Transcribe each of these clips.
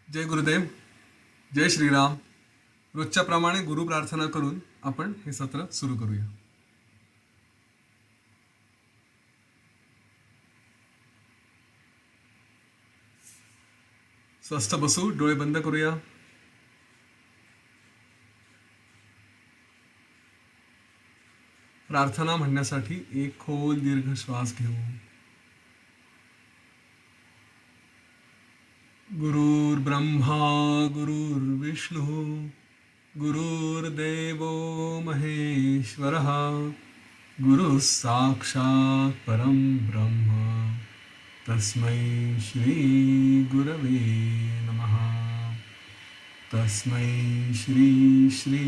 जय गुरुदेव. जय श्रीराम. रोजच्या प्रमाणे गुरु प्रार्थना करून आपण हे सत्र सुरू करूया. स्वस्थ बसू, डोळे बंद करूया. प्रार्थना म्हणण्यासाठी एक खोल दीर्घ श्वास घेऊ. गुरुर्ब्रह्मा गुरुर्विष्णू गुरुर्देवो महेश्वरः गुरुः साक्षात् परं ब्रह्म तस्मै श्री गुरवे नमः. तस्मै श्री श्री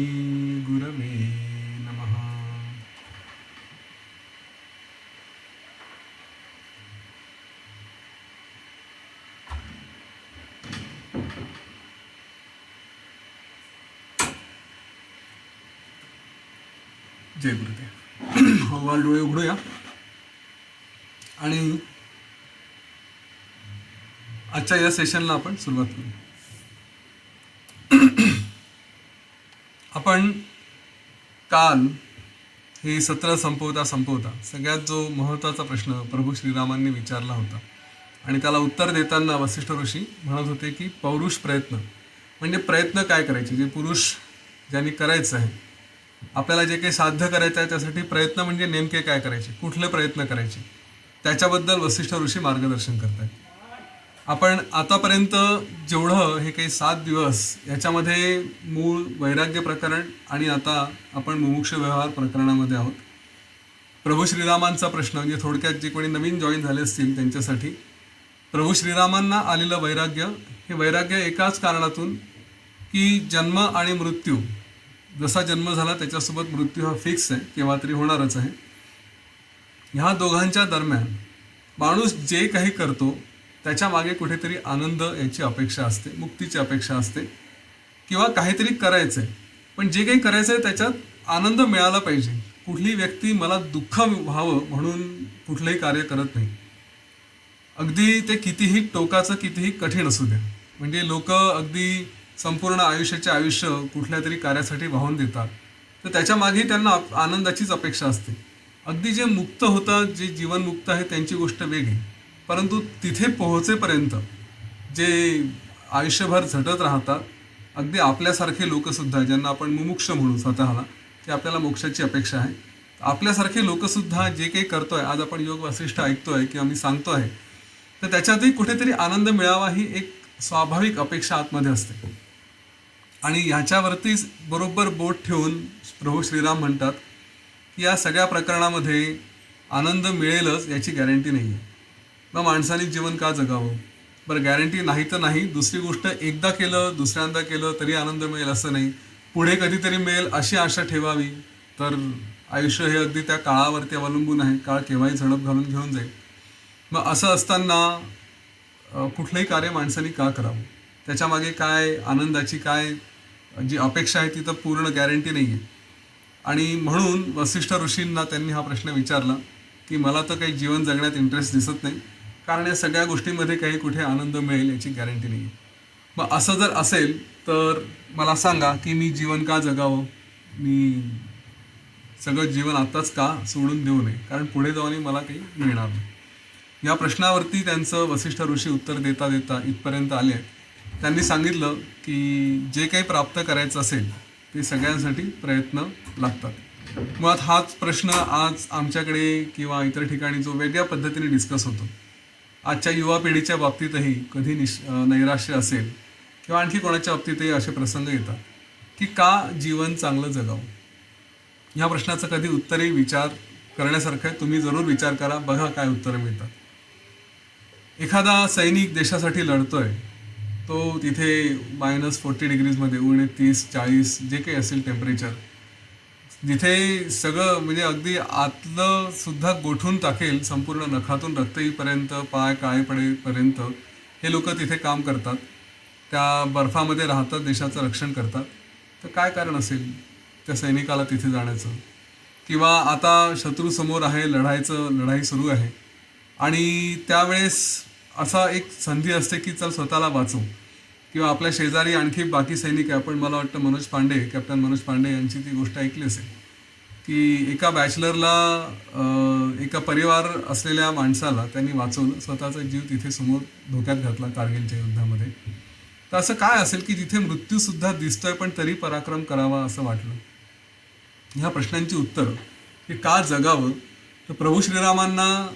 गुरवे नमः. जय गुरुदेव. हळूहळू डोळे उघडूया आणि आजच्या या सेशनला आपण सुरुवात करू. आपण काल हे सत्र संपवता सगळ्यात जो महत्त्वाचा प्रश्न प्रभू श्रीरामांनी विचारला होता आणि त्याला उत्तर देताना वसिष्ठ ऋषी म्हणत होते की पौरुष प्रयत्न म्हणजे प्रयत्न काय करायचे, जे पुरुष ज्यांनी करायचं आहे, आपल्याला जे काही साध्य करायचं आहे त्यासाठी प्रयत्न म्हणजे नेमके काय करायचे, कुठले प्रयत्न करायचे, त्याच्याबद्दल वसिष्ठ ऋषी मार्गदर्शन करतात. आपण आतापर्यंत जेवढं हे काही 7 दिवस याच्यामध्ये मूळ वैराग्य प्रकरण आणि आता आपण मुमुक्ष व्यवहार प्रकरणामध्ये आहोत. प्रभू श्रीरामांचा प्रश्न म्हणजे थोडक्यात जे कोणी नवीन जॉईन झाले असतील त्यांच्यासाठी, प्रभू श्रीरामांना आलेलं वैराग्य हे वैराग्य एकाच कारणातून की जन्म आणि मृत्यू, जसा जन्म झाला त्याच्यासोबत मृत्यू हा फिक्स आहे, केव्हा तरी होणारच आहे. ह्या दोघांच्या दरम्यान माणूस जे काही करतो त्याच्या मागे कुठेतरी आनंद याची अपेक्षा असते, मुक्तीची अपेक्षा असते, किंवा काहीतरी करायचं आहे, पण जे काही करायचं आहे त्याच्यात आनंद मिळाला पाहिजे. कुठली व्यक्ती मला दुःख व्हावं म्हणून कुठलंही कार्य करत नाही, अगदी ते कितीही टोकाचं कितीही कठीण असू द्या. म्हणजे लोक अगदी संपूर्ण आयुष्य कुठल्या तरी कार्यासाठी वाहून देतात, तर त्याच्या मागे त्यांना आनंदाचीच अपेक्षा असते. अगदी जे मुक्त होतात, जे जीवनमुक्त आहे त्यांची गोष्ट वेगळी, परंतु तिथे पोहोचेपर्यंत जे आयुष्यभर झटत राहतात, अगदी आपल्यासारखे लोकसुद्धा, ज्यांना आपण मुमुक्ष म्हणू स्वतःला, की आपल्याला मोक्षाची अपेक्षा आहे, आपल्यासारखे लोकसुद्धा जे काही करतोय, आज आपण योग वसिष्ठ ऐकतोय किंवा मी सांगतो आहे, तर त्याच्यातही कुठेतरी आनंद मिळावा ही एक स्वाभाविक अपेक्षा आतमध्ये असते. आणि ह्याच्यावरतीच बरोबर बोट ठेवून प्रभू श्रीराम म्हणतात की या सगळ्या प्रकरणामध्ये आनंद मिळेलच याची गॅरंटी नाही आहे. मग माणसाने जीवन का जगावं? बरं, गॅरंटी नाही तर नाही. दुसरी गोष्ट, एकदा केलं दुसऱ्यांदा केलं तरी आनंद मिळेल असं नाही, पुढे कधीतरी मिळेल अशी आशा ठेवावी. तर आयुष्य हे अगदी त्या काळावरती अवलंबून आहे, काळ केव्हाही झडप घालून घेऊन जाईल. मग असं असताना कुठलंही कार्य माणसाने का करावं, त्याच्यामागे काय आनंदाची काय जी अपेक्षा आहे ती तर पूर्ण गॅरंटी नाही आहे. आणि म्हणून वसिष्ठ ऋषींना त्यांनी हा प्रश्न विचारला की मला तर काही जीवन जगण्यात इंटरेस्ट दिसत नाही, कारण या सगळ्या गोष्टींमध्ये काही कुठे आनंद मिळेल याची गॅरंटी नाही आहे. मग असं जर असेल तर मला सांगा की मी जीवन का जगावं, मी सगळं जीवन आत्ताच का सोडून देऊ नये, कारण पुढे जाऊनही मला काही मिळणार नाही. या प्रश्नावरती त्यांचं वसिष्ठ ऋषी उत्तर देता देता इथपर्यंत आले आहेत. त्यांनी सांगितलं की जे काही प्राप्त करायचं असेल ते सगळ्यांसाठी प्रयत्न लागतात. मुळात हाच प्रश्न आज आमच्याकडे किंवा इतर ठिकाणी जो वेगळ्या पद्धतीने डिस्कस होतो, आजच्या युवा पिढीच्या बाबतीतही कधी नैराश्य असेल किंवा आणखी कोणाच्या बाबतीतही असे प्रसंग येतात की का जीवन चांगलं जगावं. ह्या प्रश्नाचं कधी उत्तरही विचार करण्यासारखं आहे. तुम्ही जरूर विचार करा, बघा काय उत्तरं मिळतात. एखादा सैनिक देशासाठी लढतोय, तो तिथे -40 डिग्रीजमध्ये, उणे 30-40 जे काही असेल टेम्परेचर, जिथे सगळं म्हणजे अगदी आतलं सुद्धा गोठून टाकेल, संपूर्ण नखातून रक्त येईपर्यंत, पाय काळे पडेपर्यंत हे लोक तिथे काम करतात, त्या बर्फामध्ये राहतात, देशाचं रक्षण करतात. तर काय कारण असेल त्या सैनिकाला तिथे जाण्याचं? किंवा आता शत्रू समोर आहे, लढाई सुरू आहे आणि त्यावेळेस असा एक संधी असते की चल स्वतःला वाचवू, किंवा आपल्या शेजारी आणखी बाकी सैनिक आहे. आपण मला वाटतं मनोज पांडे, कॅप्टन मनोज पांडे यांची ती गोष्ट ऐकली असेल की एका बॅचलरला एका परिवार असलेल्या माणसाला त्यांनी वाचवलं, स्वतःचा जीव तिथे समोर धोक्यात घातला कारगिलच्या युद्धामध्ये. तर असं काय असेल की जिथे मृत्यूसुद्धा दिसतोय पण तरी पराक्रम करावा असं वाटलं? ह्या प्रश्नांची उत्तरं हे का जगावं? तर प्रभू श्रीरामांना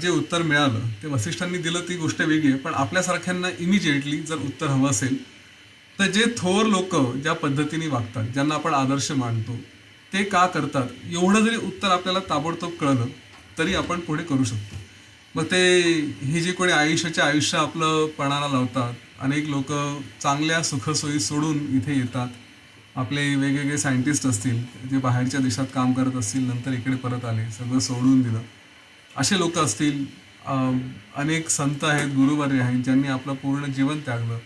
जे उत्तर मिळालं ते वसिष्ठांनी दिलं ती गोष्ट वेगळी आहे, पण आपल्यासारख्यांना इमिजिएटली जर उत्तर हवं असेल तर जे थोर लोक ज्या पद्धतीने वागतात, ज्यांना आपण आदर्श मानतो, ते का करतात, एवढं जरी उत्तर आपल्याला ताबडतोब कळलं तरी आपण पुढे करू शकतो. मग ते ही जी कोणी आयुष्य आपलं पणाला लावतात, अनेक लोक चांगल्या सुखसोयी सोडून इथे येतात, आपले वेगवेगळे सायंटिस्ट असतील जे बाहेरच्या देशात काम करत असतील, नंतर इकडे परत आले, सगळं सोडून दिलं, असे लोक असतील. अनेक संत आहेत, गुरुवर्य आहेत, ज्यांनी आपलं पूर्ण जीवन त्यागलं.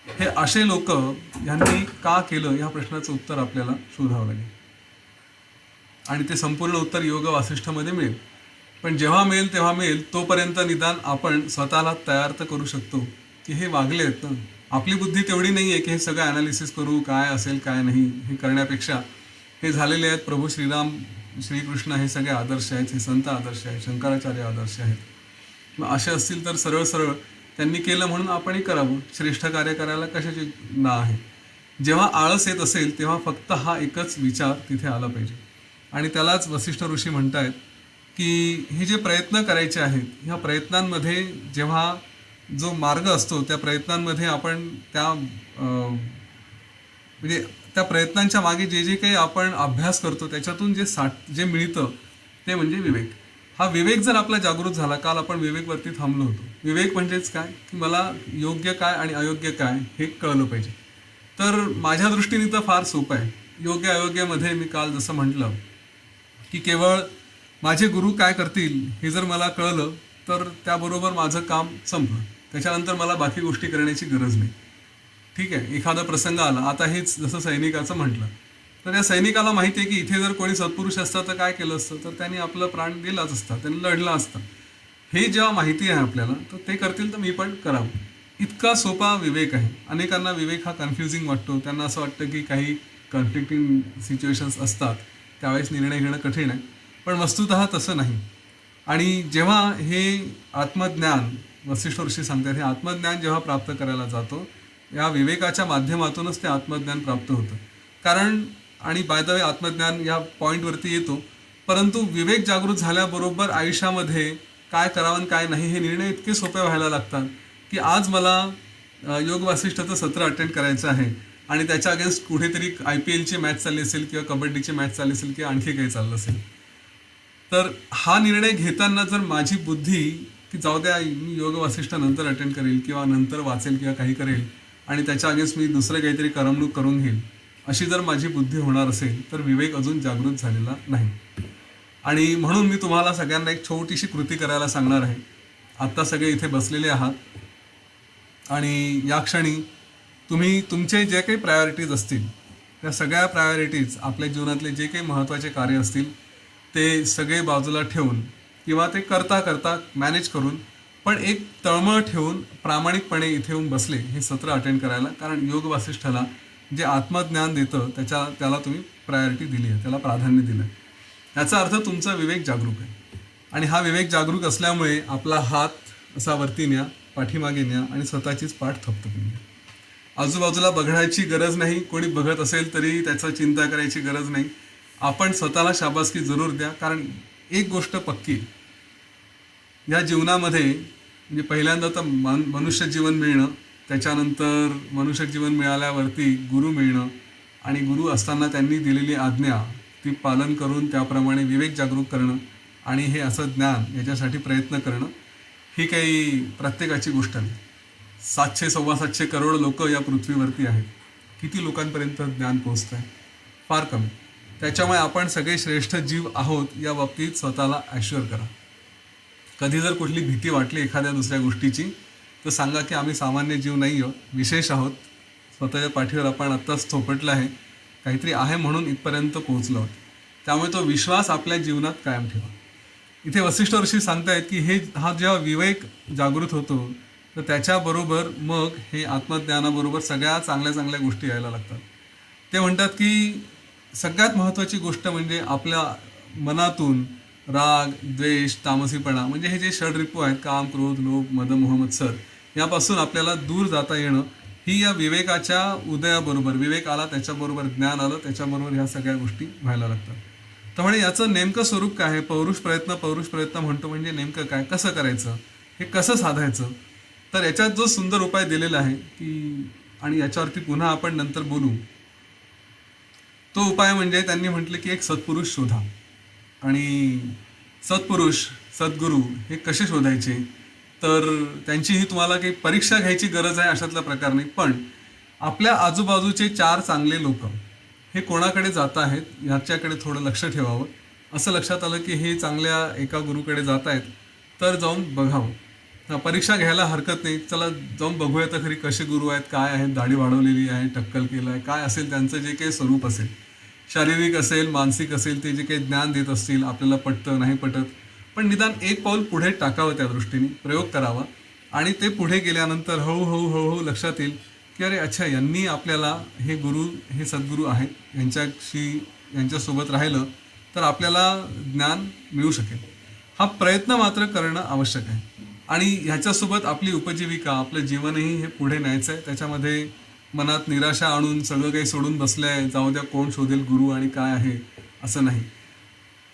हे असे लोक यांनी का केलं ह्या प्रश्नाचं उत्तर आपल्याला शोधावं लागेल आणि ते संपूर्ण उत्तर योग वासिष्ठमध्ये मिळेल. पण जेव्हा मिळेल तेव्हा मिळेल, तोपर्यंत निदान आपण स्वतःला तयार तर करू शकतो की हे वागले आहेत ना. आपली बुद्धी तेवढी नाही आहे की हे सगळं ॲनालिसिस करू, काय असेल काय नाही हे करण्यापेक्षा हे झालेले आहेत. प्रभू श्रीराम, श्रीकृष्ण हे सगळे आदर्श आहेत, हे संत आदर्श आहेत, शंकराचार्य आदर्श आहेत. मग असे असतील तर सरळ सरळ त्यांनी केलं म्हणून आपणही करावं. श्रेष्ठ कार्य करायला कशाची ना आहे? जेव्हा आळस येत असेल तेव्हा फक्त हा एकच विचार तिथे आला पाहिजे. आणि त्यालाच वसिष्ठ ऋषी म्हणतायत की हे जे प्रयत्न करायचे आहेत, ह्या प्रयत्नांमध्ये जेव्हा जो मार्ग असतो त्या प्रयत्नांमध्ये आपण म्हणजे त्या प्रयत्नांच्या मागे जे जे काही आपण अभ्यास करतो त्याच्यातून जे मिळतं ते म्हणजे विवेक. हा विवेक जर आपला जागृत झाला, काल आपण विवेकवरती थांबलो होतो. विवेक म्हणजेच काय की मला योग्य काय आणि अयोग्य काय हे कळलं पाहिजे. तर माझ्या दृष्टीने तर फार सोपं आहे. योग्य अयोग्यामध्ये मी काल जसं म्हटलं की केवळ माझे गुरु काय करतील हे जर मला कळलं तर त्याबरोबर माझं काम संपलं. त्याच्यानंतर मला बाकी गोष्टी करण्याची गरज नाही. ठीक आहे, एखादा प्रसंग आला, आता हेच जसं सैनिकाचं म्हटलं, तर त्या सैनिकाला माहिती आहे की इथे जर कोणी सत्पुरुष असतं तर काय केलं असतं, तर त्यांनी आपलं प्राण दिलाच असतं, त्यांनी लढलं असतं. हे जेव्हा माहिती आहे आपल्याला तर ते करतील तर मी पण करावं. इतका सोपा विवेक आहे. अनेकांना विवेक हा कन्फ्युजिंग वाटतो. त्यांना असं वाटतं की काही कन्फ्लिक्टिंग सिच्युएशन्स असतात, त्यावेळेस निर्णय घेणं कठीण आहे. पण वस्तुतः तसं नाही. आणि जेव्हा हे आत्मज्ञान, वसिष्ठ ऋषी सांगतात, हे आत्मज्ञान जेव्हा प्राप्त करायला जातो, या विवेकाच्या माध्यमातूनच ते आत्मज्ञान प्राप्त होतं. कारण आणि बाय द वे आत्मज्ञान या पॉईंटवरती येतो, परंतु विवेक जागृत झाल्याबरोबर आयुष्यामध्ये काय करावं आणि काय नाही हे निर्णय इतके सोपे व्हायला लागतात की आज मला योग वासिष्ठाचं सत्र अटेंड करायचं आहे आणि त्याच्या अगेन्स्ट कुठेतरी IPLची मॅच चालली असेल किंवा कबड्डीची मॅच चालली असेल किंवा आणखी काही चाललं असेल, तर हा निर्णय घेताना जर माझी बुद्धी की जाऊ द्या मी योग वासिष्ठ नंतर अटेंड करेल किंवा नंतर वाचेल किंवा काही करेल आणि त्याच्या अगेन्स्ट मी दुसरं काहीतरी करमणूक करून घेईल, अशी जर माझी बुद्धी होणार असेल तर विवेक अजून जागृत झालेला नाही. आणि म्हणून मी तुम्हाला सगळ्यांना एक छोटीशी कृती करायला सांगणार आहे. आत्ता सगळे इथे बसलेले आहात आणि या क्षणी तुम्ही तुमचे जे काही प्रायोरिटीज असतील त्या सगळ्या प्रायोरिटीज, आपल्या जीवनातले जे काही महत्त्वाचे कार्य असतील ते सगळे बाजूला ठेवून किंवा ते करता करता मॅनेज करून पण एक तळमळ ठेवून प्रामाणिकपणे इथे येऊन बसले हे सत्र अटेंड करायला. कारण योग वासिष्ठाला जे आत्मज्ञान देतं त्याला तुम्ही प्रायोरिटी दिली आहे, त्याला प्राधान्य दिलं आहे. याचा अर्थ तुमचा विवेक जागरूक आहे. आणि हा विवेक जागरूक असल्यामुळे आपला हात असा वरती न्या, पाठीमागे न्या आणि स्वतःचीच पाठ थपथपून घ्या. आजूबाजूला बघण्याची गरज नाही. कोणी बघत असेल तरी त्याचा चिंता करायची गरज नाही. आपण स्वतःला शाबासकी जरूर द्या. कारण एक गोष्ट पक्की, या जीवनामध्ये म्हणजे पहिल्यांदा तर मनुष्य जीवन मिळणं, त्याच्यानंतर मनुष्य जीवन मिळाल्यावरती गुरु मिळणं आणि गुरु असताना त्यांनी दिलेली आज्ञा ती पालन करून त्याप्रमाणे विवेक जागरूक करणं आणि हे असं ज्ञान याच्यासाठी प्रयत्न करणं, ही काही प्रत्येकाची गोष्ट नाही. 700-750 करोड लोक या पृथ्वीवरती आहेत. किती लोकांपर्यंत ज्ञान पोहोचतं आहे? फार कमी. त्याच्यामुळे आपण सगळे श्रेष्ठ जीव आहोत या बाबतीत स्वतःला ॲश्युअर करा. कधी जर कुठली भीती वाटली एखाद्या दुसऱ्या गोष्टीची तर सांगा की आम्ही सामान्य जीव नाही आहोत, विशेष आहोत. स्वतःच्या पाठीवर आपण आत्ताच थोपटलं आहे, काहीतरी आहे म्हणून इथपर्यंत पोहोचलो आहोत. त्यामुळे तो विश्वास आपल्या जीवनात कायम ठेवा. इथे वसिष्ठ ऋषी सांगतायत की हा जेव्हा विवेक जागृत होतो तर त्याच्याबरोबर मग हे आत्मज्ञानाबरोबर सगळ्या चांगल्या चांगल्या गोष्टी यायला लागतात. ते म्हणतात की सगळ्यात महत्त्वाची गोष्ट म्हणजे आपल्या मनातून राग, द्वेष, तामसीपणा म्हणजे हे जे षडरिपू आहेत काम, क्रोध, लोभ, मद, मोह, मत्सर यापासून आपल्याला दूर जाता येणं ही या विवेकाच्या उदयाबरोबर, विवेक आला त्याच्याबरोबर ज्ञान आलं त्याच्याबरोबर ह्या सगळ्या गोष्टी व्हायला लागतात. तर म्हणजे याचं नेमकं स्वरूप काय आहे? पौरुष प्रयत्न म्हणतो म्हणजे नेमकं काय, कसं करायचं, हे कसं साधायचं? तर याच्यात जो सुंदर उपाय दिलेला आहे की, आणि याच्यावरती पुन्हा आपण नंतर बोलू, तो उपाय म्हणजे त्यांनी म्हटलं की एक सत्पुरुष शोधा. आणि सत्पुरुष, सद्गुरू हे कसे शोधायचे? तर त्यांची ही तुम्हाला काही परीक्षा घ्यायची गरज आहे अशातला प्रकार नाही. पण आपल्या आजूबाजूचे 4 चांगले लोक हे कोणाकडे जात आहेत ह्याच्याकडे थोडं लक्ष ठेवावं. असं लक्षात आलं की हे चांगल्या एका गुरुकडे जात आहेत, तर जाऊन बघावं. परीक्षा घ्यायला हरकत नाही. चला जाऊन बघूया तर खरी कसे गुरु आहेत, काय आहेत, दाढी वाढवलेली आहे, टक्कल केलं आहे, काय असेल त्यांचं जे काही स्वरूप असेल, शारीरिक असेल, मानसिक असेल, ते जे काही ज्ञान देत असतील आपल्याला पटतं नाही पटत, पण निदान एक पाऊल पुढे टाकावं, त्या दृष्टीने प्रयोग करावा. आणि ते पुढे गेल्यानंतर हळूहळू हळूहळू लक्षात येईल की अरे अच्छा, यांनी आपल्याला हे गुरु, हे सद्गुरू आहेत यांच्यासोबत राहिलं तर आपल्याला ज्ञान मिळू शकेल. हा प्रयत्न मात्र करणं आवश्यक आहे. आणि ह्याच्यासोबत आपली उपजीविका, आपलं जीवनही हे पुढे न्यायचं आहे. त्याच्यामध्ये मनात निराशा आणून सगळं काही सोडून बसलं आहे, जाऊ द्या कोण शोधेल गुरु आणि काय आहे, असं नाही.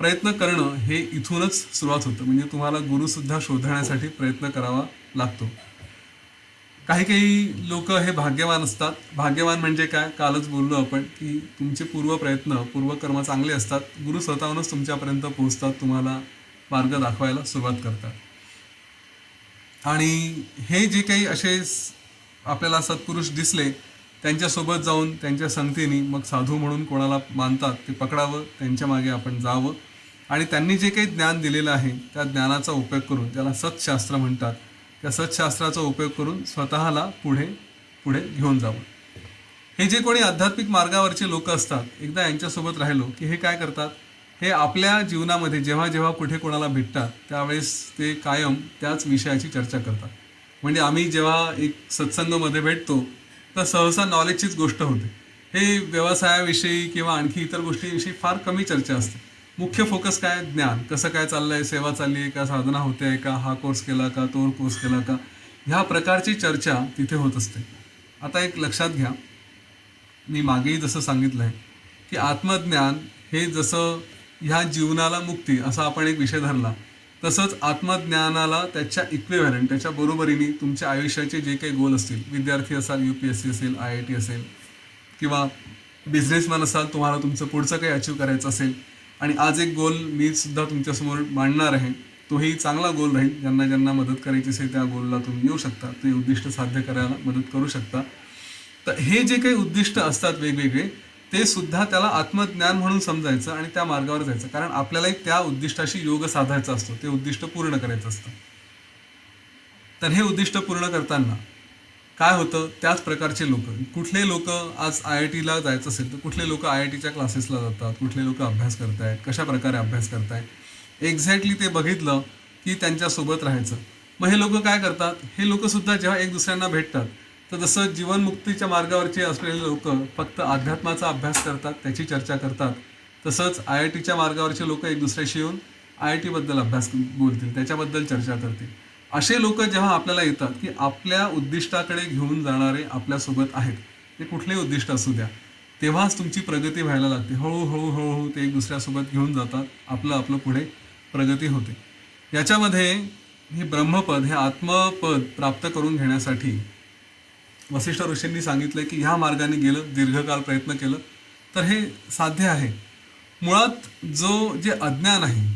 प्रयत्न करणं हे इथूनच सुरुवात होतं. म्हणजे तुम्हाला गुरुसुद्धा शोधण्यासाठी प्रयत्न करावा लागतो. काही काही लोक हे भाग्यवान असतात. भाग्यवान म्हणजे काय, कालच बोललो आपण की तुमचे पूर्वकर्म चांगले असतात, गुरु स्वतःहूनच तुमच्यापर्यंत पोहोचतात, तुम्हाला मार्ग दाखवायला सुरुवात करतात. आणि हे जे काही असे आपल्याला सत्पुरुष दिसले, त्यांच्यासोबत जाऊन त्यांच्या संगतीने मग साधू म्हणून कोणाला मानतात ते पकडावं, त्यांच्या मागे आपण जावं. आणि त्यांनी जे काही ज्ञान दिलेलं आहे त्या ज्ञानाचा उपयोग करून, त्याला सत्शास्त्र म्हणतात, त्या सत्शास्त्राचा उपयोग करून स्वतःला पुढे पुढे घेऊन जावं. हे जे कोणी आध्यात्मिक मार्गावरचे लोक असतात, एकदा यांच्यासोबत राहिलो की हे काय करतात, हे आपल्या जीवनामध्ये जेव्हा जेव्हा कुठे कोणाला भेटतात त्यावेळेस ते कायम त्याच विषयाची चर्चा करतात. म्हणजे आम्ही जेव्हा एक सत्संगमध्ये भेटतो तर सहसा नॉलेजचीच गोष्ट होते. हे व्यवसायाविषयी किंवा आणखी इतर गोष्टींविषयी फार कमी चर्चा असते. मुख्य फोकस काय, ज्ञान कसं काय चाललंय, सेवा चालली आहे का, साधना होते आहे का, हा कोर्स केला का, तो कोर्स केला का, ह्या प्रकारची चर्चा तिथे होत असते. आता एक लक्षात घ्या, मी मागेही जसं सांगितलं आहे की आत्मज्ञान हे जसं ह्या जीवनाला मुक्ती असा आपण एक विषय धरला, तसंच आत्मज्ञानाला त्याच्या इक्विव्हॅलंट, त्याच्या बरोबरीने तुमच्या आयुष्याचे जे काही गोल असतील, विद्यार्थी असाल, UPSC असेल, IIT असेल, किंवा बिझनेसमॅन असाल, तुम्हाला तुमचं पुढचं काही अचीव करायचं असेल, आणि आज एक गोल मी सुद्धा तुमच्यासमोर मांडणार आहे, तोही चांगला गोल राहील. ज्यांना ज्यांना मदत करायची असेल त्या गोलला तुम्ही येऊ शकता, ते उद्दिष्ट साध्य करायला मदत करू शकता. तर हे जे काही उद्दिष्ट असतात वेगवेगळे, ते सुद्धा त्याला आत्मज्ञान म्हणून समजायचं आणि त्या मार्गावर जायचं. कारण आपल्यालाही त्या उद्दिष्टाशी योग साधायचा असतो, ते उद्दिष्ट पूर्ण करायचं असतं. तर हे उद्दिष्ट पूर्ण करताना काय होतं, त्याच प्रकारचे लोक, कुठले लोक आज IITला जायचं असेल तर कुठले लोक IITच्या क्लासेसला जातात, कुठले लोक अभ्यास करतायत, कशा प्रकारे अभ्यास करतायत, एक्झॅक्टली ते बघितलं की त्यांच्यासोबत राहायचं. मग हे लोक काय करतात, हे लोकसुद्धा जेव्हा एक दुसऱ्यांना भेटतात तर जसं जीवनमुक्तीच्या मार्गावरचे असलेले लोक फक्त अध्यात्माचा अभ्यास करतात, त्याची चर्चा करतात, तसंच IITच्या मार्गावरचे लोक एक दुसऱ्याशी येऊन IITबद्दल अभ्यास बोलतील, त्याच्याबद्दल चर्चा करतील. असे लोक जेव्हा आपल्याला येतात की आपल्या उद्दिष्टाकडे घेऊन जाणारे आपल्यासोबत आहेत, ते कुठलेही उद्दिष्ट असू द्या, तेव्हाच तुमची प्रगती व्हायला लागते. हळूहळू हळूहळू ते एक दुसऱ्यासोबत घेऊन जातात, आपलं पुढे प्रगती होते. याच्यामध्ये हे ब्रह्मपद, हे आत्मपद प्राप्त करून घेण्यासाठी वसिष्ठ ऋषींनी सांगितलं की ह्या मार्गाने गेलं, दीर्घकाळ प्रयत्न केलं तर हे साध्य आहे. मुळात जे अज्ञान आहे,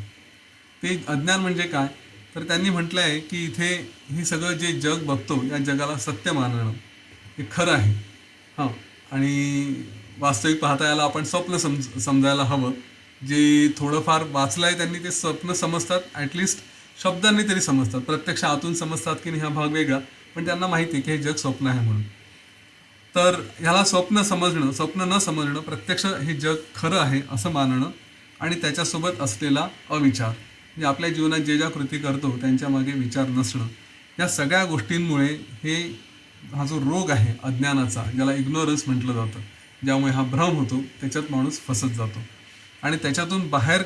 ते अज्ञान म्हणजे काय, तर त्यांनी म्हटलं आहे की इथे हे सगळं जे जग बघतो, या जगाला सत्य मानणं हे खरं आहे. हां, आणि वास्तविक पाहता याला आपण स्वप्न समजायला हवं. जे थोडंफार वाचलं आहे त्यांनी ते स्वप्न समजतात, ॲटलिस्ट शब्दांनी तरी समजतात. प्रत्यक्ष आतून समजतात की हा भाग वेगळा, पण त्यांना माहिती आहे की हे जग स्वप्न आहे म्हणून. तर ह्याला स्वप्न न समजणं, प्रत्यक्ष हे जग खरं आहे असं मानणं, आणि त्याच्यासोबत असलेला अविचार, म्हणजे आपल्या जीवनात जे ज्या कृती करतो त्यांच्या मागे विचार नसणं, या सगळ्या गोष्टींमुळे हा जो रोग आहे अज्ञानाचा, ज्याला इग्नोरन्स म्हटलं जातं, ज्यामुळे हा भ्रम होतो, त्याच्यात माणूस फसत जातो. आणि त्याच्यातून बाहेर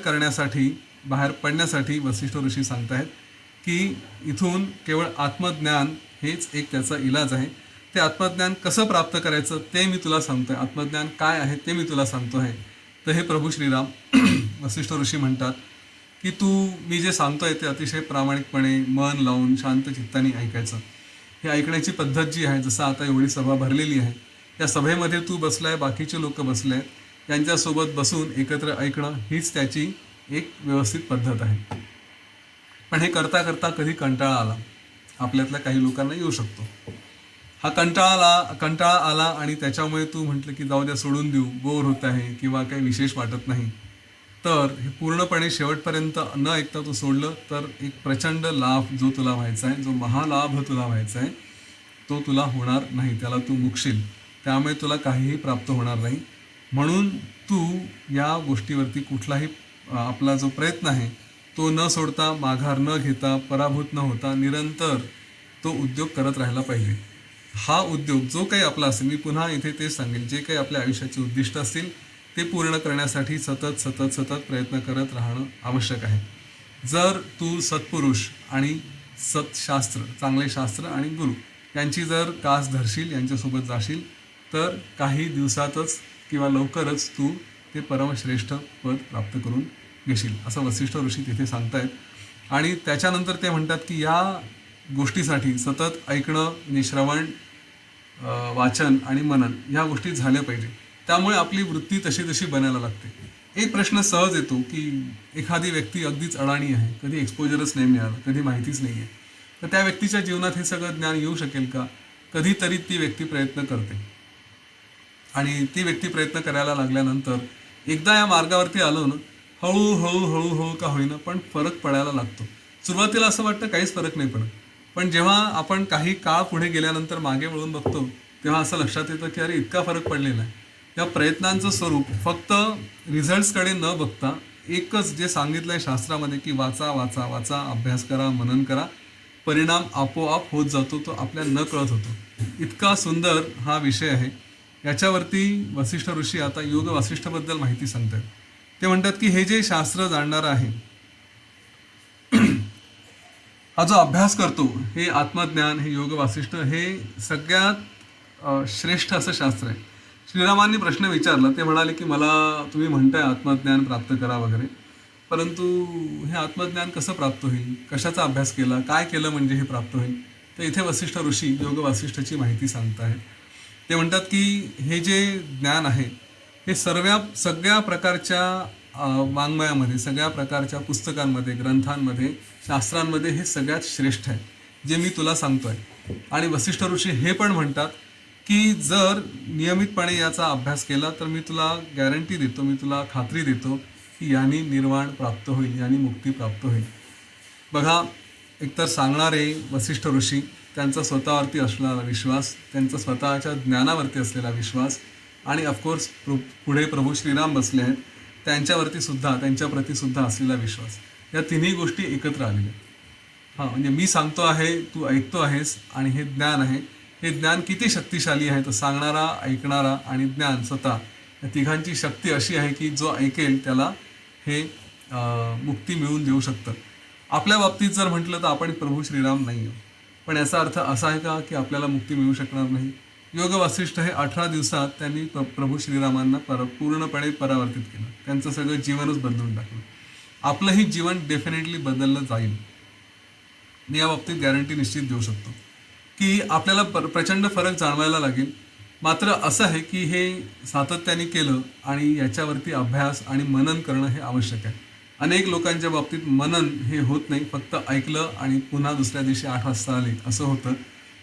पडण्यासाठी वसिष्ठ ऋषी सांगतायत की इथून केवळ आत्मज्ञान हेच एक त्याचा इलाज आहे. ते आत्मज्ञान कसं प्राप्त करायचं ते मी तुला सांगतोय. आत्मज्ञान काय आहे ते मी तुला सांगतो आहे. तर हे प्रभू श्रीराम वसिष्ठ ऋषी म्हणतात की मी जे सांगतोय ते अतिशय प्रामाणिकपणे मन लावून शांत चित्ताने ऐकायचं. हे ऐकण्याची पद्धत जी आहे, जसं आता एवढी सभा भरलेली आहे, या सभेमध्ये तू बसलाय, बाकीचे लोक बसले आहेत, त्यांच्यासोबत बसून एकत्र ऐकणं हीच त्याची एक व्यवस्थित पद्धत आहे. पण हे करता करता कधी कंटाळा आला, आपल्यातल्या काही लोकांना येऊ शकतो. हा कंटाळा आला आणि त्याच्यामुळे तू म्हटलं की जाऊ द्या, सोडून देऊ, बोर होत आहे किंवा काही विशेष वाटत नाही, तर हे पूर्णपणे शेवटपर्यंत न ऐकता तू सोडलं तर एक प्रचंड लाभ जो तुला व्हायचा आहे, जो महालाभ तुला व्हायचा आहे, तो तुला होणार नाही. त्याला तू मुकशील. त्यामुळे तुला काहीही प्राप्त होणार नाही. म्हणून तू या गोष्टीवरती कुठलाही आपला जो प्रयत्न आहे तो न सोडता, माघार न घेता, पराभूत न होता निरंतर तो उद्योग करत राहायला पाहिजे. हा उद्योग जो काही आपला असेल, मी पुन्हा इथे तेच सांगेल, जे काही आपल्या आयुष्याचे उद्दिष्ट असतील ते पूर्ण करण्यासाठी सतत सतत सतत प्रयत्न करत राहणं आवश्यक आहे. जर तू सत्पुरुष आणि सत्शास्त्र, चांगले शास्त्र आणि गुरु यांची जर कास धरशील, यांच्यासोबत जाशील, तर काही दिवसातच किंवा लवकरच तू ते परमश्रेष्ठ पद प्राप्त करून घेशील, असं वसिष्ठ ऋषी तिथे सांगतायत. आणि त्याच्यानंतर ते म्हणतात की या गोष्टीसाठी सतत ऐकणं म्हणजे श्रवण, वाचन आणि मनन ह्या गोष्टी झाल्या पाहिजे. त्यामुळे आपली वृत्ती तशी बनायला लागते. एक प्रश्न सहज येतो की एखादी व्यक्ती अगदीच अडाणी आहे, कधी एक्सपोजरच नाही मिळालं, कधी माहितीच नाही आहे, तर त्या व्यक्तीच्या जीवनात हे सगळं ज्ञान येऊ शकेल का? कधीतरी ती व्यक्ती प्रयत्न करते आणि ती व्यक्ती प्रयत्न करायला लागल्यानंतर एकदा या मार्गावरती आलो ना, हळूहळू का होईना पण फरक पडायला लागतो. सुरुवातीला असं वाटतं काहीच फरक नाही पडत, पण जेव्हा आपण काही काळ पुढे गेल्यानंतर मागे वळून बघतो तेव्हा असं लक्षात येतं की अरे इतका फरक पडलेला आहे. या प्रयत्नांचं स्वरूप फक्त रिझल्ट्सकडे न बघता एकच जे सांगितलं आहे शास्त्रामध्ये की वाचा वाचा वाचा, अभ्यास करा, मनन करा, परिणाम आपोआप होत जातो, तो आपल्या न कळत होतो. इतका सुंदर हा विषय आहे. याच्यावरती वसिष्ठ ऋषी आता योग वासिष्ठबद्दल माहिती सांगतात. ते म्हणतात की हे जे शास्त्र जाणणारं आहे, हा जो अभ्यास करतो, हे आत्मज्ञान, हे योग वासिष्ठ हे सगळ्यात श्रेष्ठ असं शास्त्र आहे. श्रीरामांनी प्रश्न विचारला, ते म्हणाले की मला तुम्ही म्हणताय आत्मज्ञान प्राप्त करा वगैरे, परंतु हे आत्मज्ञान कसं प्राप्त होईल, कशाचा अभ्यास केला, काय केलं म्हणजे हे प्राप्त होईल? तर इथे वसिष्ठ ऋषी योग वासिष्ठची माहिती सांगत आहेत. ते म्हणतात की हे जे ज्ञान आहे हे सगळ्या प्रकारच्या वाङ्मयामध्ये, सगळ्या प्रकारच्या पुस्तकांमध्ये, ग्रंथांमध्ये, शास्त्रांमध्ये हे सगळ्यात श्रेष्ठ आहे जे मी तुला सांगतोय. आणि वसिष्ठ ऋषी हे पण म्हणतात की जर नियमितपणे याचा अभ्यास केला तर मी तुला गॅरंटी देतो, मी तुला खात्री देतो की यानी निर्वाण प्राप्त होईल, यानी मुक्ती प्राप्त होईल. बघा, एकतर सांगणारे वसिष्ठ ऋषी, त्यांचा स्वतःवरती असलेला विश्वास, त्यांचा स्वतःच्या ज्ञानावरती असलेला विश्वास आणि ऑफकोर्स पुढे प्रभू श्रीराम बसले आहेत, त्यांच्याप्रती सुद्धा असलेला विश्वास, या तिन्ही गोष्टी एकत्र आलेल्या. म्हणजे मी सांगतो आहे, तू ऐकतो आहेस, आणि हे ज्ञान आहे. हे ज्ञान किती शक्तिशाली आहे, तर सांगणारा, ऐकणारा आणि ज्ञान स्वतः, या तिघांची शक्ती अशी आहे की जो ऐकेल त्याला हे मुक्ती मिळवून देऊ शकतं. आपल्या बाबतीत जर म्हटलं तर आपण प्रभू श्रीराम नाही आहोत, पण याचा अर्थ असा आहे का की आपल्याला मुक्ती मिळू शकणार नाही? योग वासिष्ठ हे 18 दिवसात त्यांनी प्रभू श्रीरामांना पूर्णपणे परावर्तित केलं, त्यांचं सगळं जीवनच बदलून टाकलं. आपलंही जीवन डेफिनेटली बदललं जाईल, मी या बाबतीत गॅरंटी निश्चित देऊ शकतो की आपल्याला प्रचंड फरक जाणवायला लागेल. मात्र असं आहे की हे सातत्याने केलं आणि याच्यावरती अभ्यास आणि मनन करणं हे आवश्यक आहे. अनेक लोकांच्या बाबतीत मनन हे होत नाही, फक्त ऐकलं आणि पुन्हा दुसऱ्या दिवशी 8 वाजता आले असं होतं.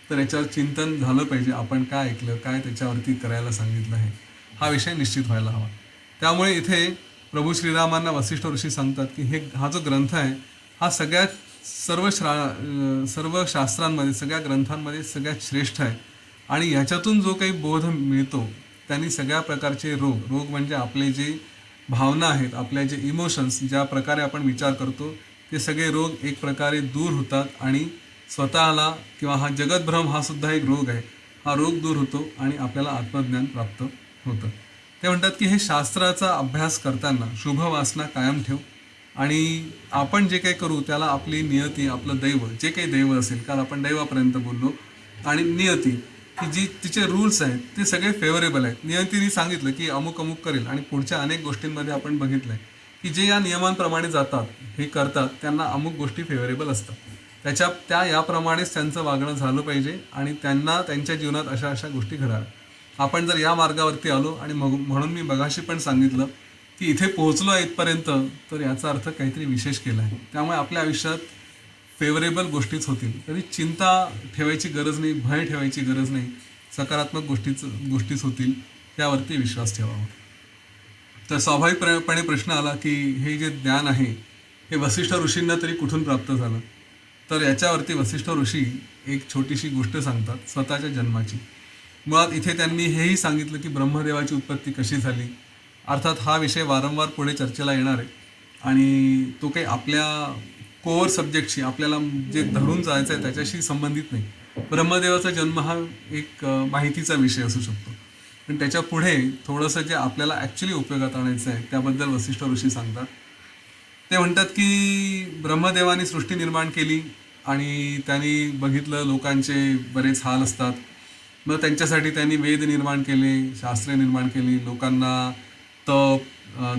तर याच्यावर चिंतन झालं पाहिजे, आपण काय ऐकलं, काय त्याच्यावरती करायला सांगितलं आहे, हा विषय निश्चित व्हायला हवा. त्यामुळे इथे प्रभू श्रीरामांना वसिष्ठ ऋषी सांगतात की हा जो ग्रंथ आहे हा सर्व शास्त्रांमध्ये, सगळ्या ग्रंथांमध्ये सगळ्यात श्रेष्ठ आहे. आणि ह्याच्यातून जो काही बोध मिळतो त्यांनी सगळ्या प्रकारचे रोग म्हणजे आपले जे भावना आहेत, आपले जे इमोशन्स, ज्या प्रकारे आपण विचार करतो, ते सगळे रोग एक प्रकारे दूर होतात आणि स्वतःला किंवा हा जगतभ्रम हा सुद्धा एक रोग आहे, हा रोग दूर होतो आणि आपल्याला आत्मज्ञान प्राप्त होतं. ते म्हणतात की हे शास्त्राचा अभ्यास करताना शुभ वासना कायम ठेव आणि आपण जे काही करू त्याला आपली नियती, आपलं दैव, जे काही दैव असेल, काल आपण दैवापर्यंत बोललो, आणि नियती की जी तिचे रूल्स आहेत ते सगळे फेवरेबल आहेत. नियतीने सांगितलं की अमुक अमुक करेल आणि पुढच्या अनेक गोष्टींमध्ये आपण बघितलं आहे की जे या नियमांप्रमाणे जातात, हे करतात, त्यांना अमुक गोष्टी फेवरेबल असतात. त्या याप्रमाणेच त्यांचं वागणं झालं पाहिजे आणि त्यांना त्यांच्या जीवनात अशा अशा गोष्टी घडाव्या. आपण जर या मार्गावरती आलो आणि म्हणून मी मगाशी पण सांगितलं की इथे पोहोचलो आहे इथपर्यंत, तर याचा अर्थ काहीतरी विशेष केला आहे. त्यामुळे आपल्या आयुष्यात फेवरेबल गोष्टीच होतील. कधी चिंता ठेवायची गरज नाही, भय ठेवायची गरज नाही, सकारात्मक गोष्टीच होतील, यावरती विश्वास ठेवावा. तर स्वाभाविकपणे प्रश्न आला की हे जे ज्ञान आहे हे वसिष्ठ ऋषींना तरी कुठून प्राप्त झालं. तर याच्यावरती वसिष्ठ ऋषी एक छोटीशी गोष्ट सांगतात स्वतःच्या जन्माची. मुळात इथे त्यांनी हेही सांगितलं की ब्रह्मदेवाची उत्पत्ती कशी झाली. अर्थात हा विषय वारंवार पुढे चर्चेला येणार आहे आणि तो काही आपल्या कोअर सब्जेक्टशी, आपल्याला जे धरून जायचं आहे त्याच्याशी संबंधित नाही. ब्रह्मदेवाचा जन्म हा एक माहितीचा विषय असू शकतो, पण त्याच्या पुढे थोडंसं जे आपल्याला ॲक्च्युली उपयोगात आणायचं आहे त्याबद्दल वसिष्ठ ऋषी सांगतात. ते म्हणतात की ब्रह्मदेवानी सृष्टी निर्माण केली आणि त्यांनी बघितलं लोकांचे बरेच हाल असतात. मग त्यांच्यासाठी त्यांनी वेद निर्माण केले, शास्त्रे निर्माण केली, लोकांना तप,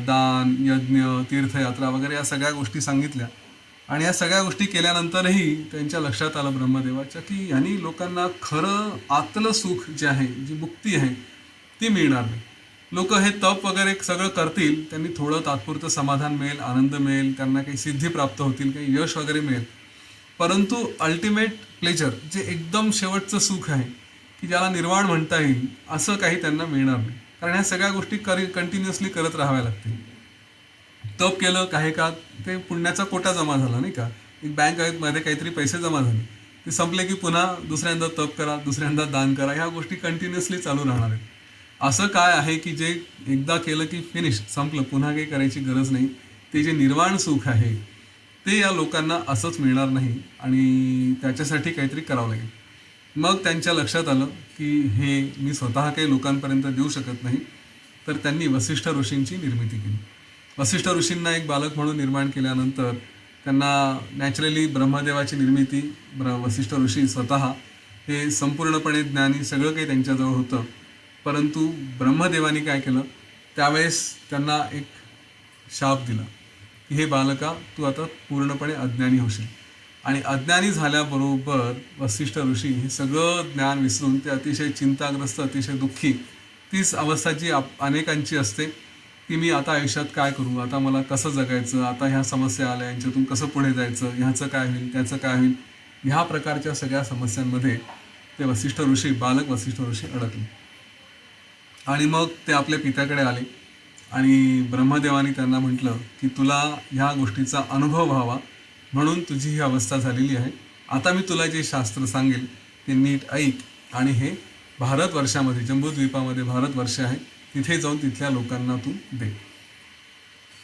दान, यज्ञ, तीर्थयात्रा वगैरे या सगळ्या गोष्टी सांगितल्या. आणि या सगळ्या गोष्टी केल्यानंतरही त्यांच्या लक्षात आलं ब्रह्मदेवाच्या की यांनी लोकांना खरं आतलं सुख जे आहे, जी मुक्ती आहे, ती मिळणार नाही. लोक हे तप वगैरे सगळं करतील, त्यांनी थोडं तात्पुरतं समाधान मिळेल, आनंद मिळेल, त्यांना काही सिद्धी प्राप्त होतील, काही यश वगैरे मिळेल, परंतु अल्टिमेट प्लेजर, जे एकदम शेवटचं सुख आहे की ज्याला निर्वाण म्हणता येईल, असं काही त्यांना मिळणार नाही. कारण ह्या सगळ्या गोष्टी कंटिन्युअसली करत राहाव्या लागतील. तप केलं काही काळ, ते पुण्याचा कोटा जमा झाला नाही का, एक बँकमध्ये काहीतरी पैसे जमा झाले, ते संपले की पुन्हा दुसऱ्यांदा तप करा, दुसऱ्यांदा दान करा, ह्या गोष्टी कंटिन्युअसली चालू राहणार आहेत. असं काय आहे की जे एकदा केलं की फिनिश, संपलं, पुन्हा काही करायची गरज नाही. ते जे निर्वाण सुख आहे ते या लोकांना असंच मिळणार नाही आणि त्याच्यासाठी काहीतरी करावं लागेल. मग त्यांच्या लक्षात आलं की हे मी स्वतः काही लोकांपर्यंत देऊ शकत नाही. तर त्यांनी वसिष्ठ ऋषींची निर्मिती केली. वसिष्ठ ऋषींना एक बालक म्हणून निर्माण केल्यानंतर त्यांना नॅचरली ब्रह्मदेवाची निर्मिती, वसिष्ठ ऋषी स्वतः हे संपूर्णपणे ज्ञानी, सगळं काही त्यांच्याजवळ होतं. परंतु ब्रह्मदेवानी काय केलं, त्यावेळेस त्यांना एक शाप दिला की हे बालका, तू आता पूर्णपणे अज्ञानी होशील. आणि अज्ञानी झाल्याबरोबर वसिष्ठ ऋषी हे सगळं ज्ञान विसरून ते अतिशय चिंताग्रस्त, अतिशय दुःखी, तीच अवस्था जी अनेकांची असते की मी आता आयुष्यात काय करू, आता मला कसं जगायचं, आता ह्या समस्या आल्या, यांच्यातून कसं पुढे जायचं, ह्याचं काय होईल, त्याचं काय होईल, ह्या प्रकारच्या सगळ्या समस्यांमध्ये ते वसिष्ठ ऋषी, बालक वसिष्ठ ऋषी अडकले. आणि मग ते आपल्या पित्याकडे आले आणि ब्रह्मदेवानी त्यांना म्हटलं की तुला ह्या गोष्टीचा अनुभव व्हावा म्हणून तुझी ही अवस्था झालेली आहे. आता मी तुला जे शास्त्र सांगेल ते नीट ऐक आणि हे भारतवर्षामध्ये, जम्बूद्वीपामध्ये भारतवर्ष आहे, तिथे जाऊन तिथल्या लोकांना तू दे.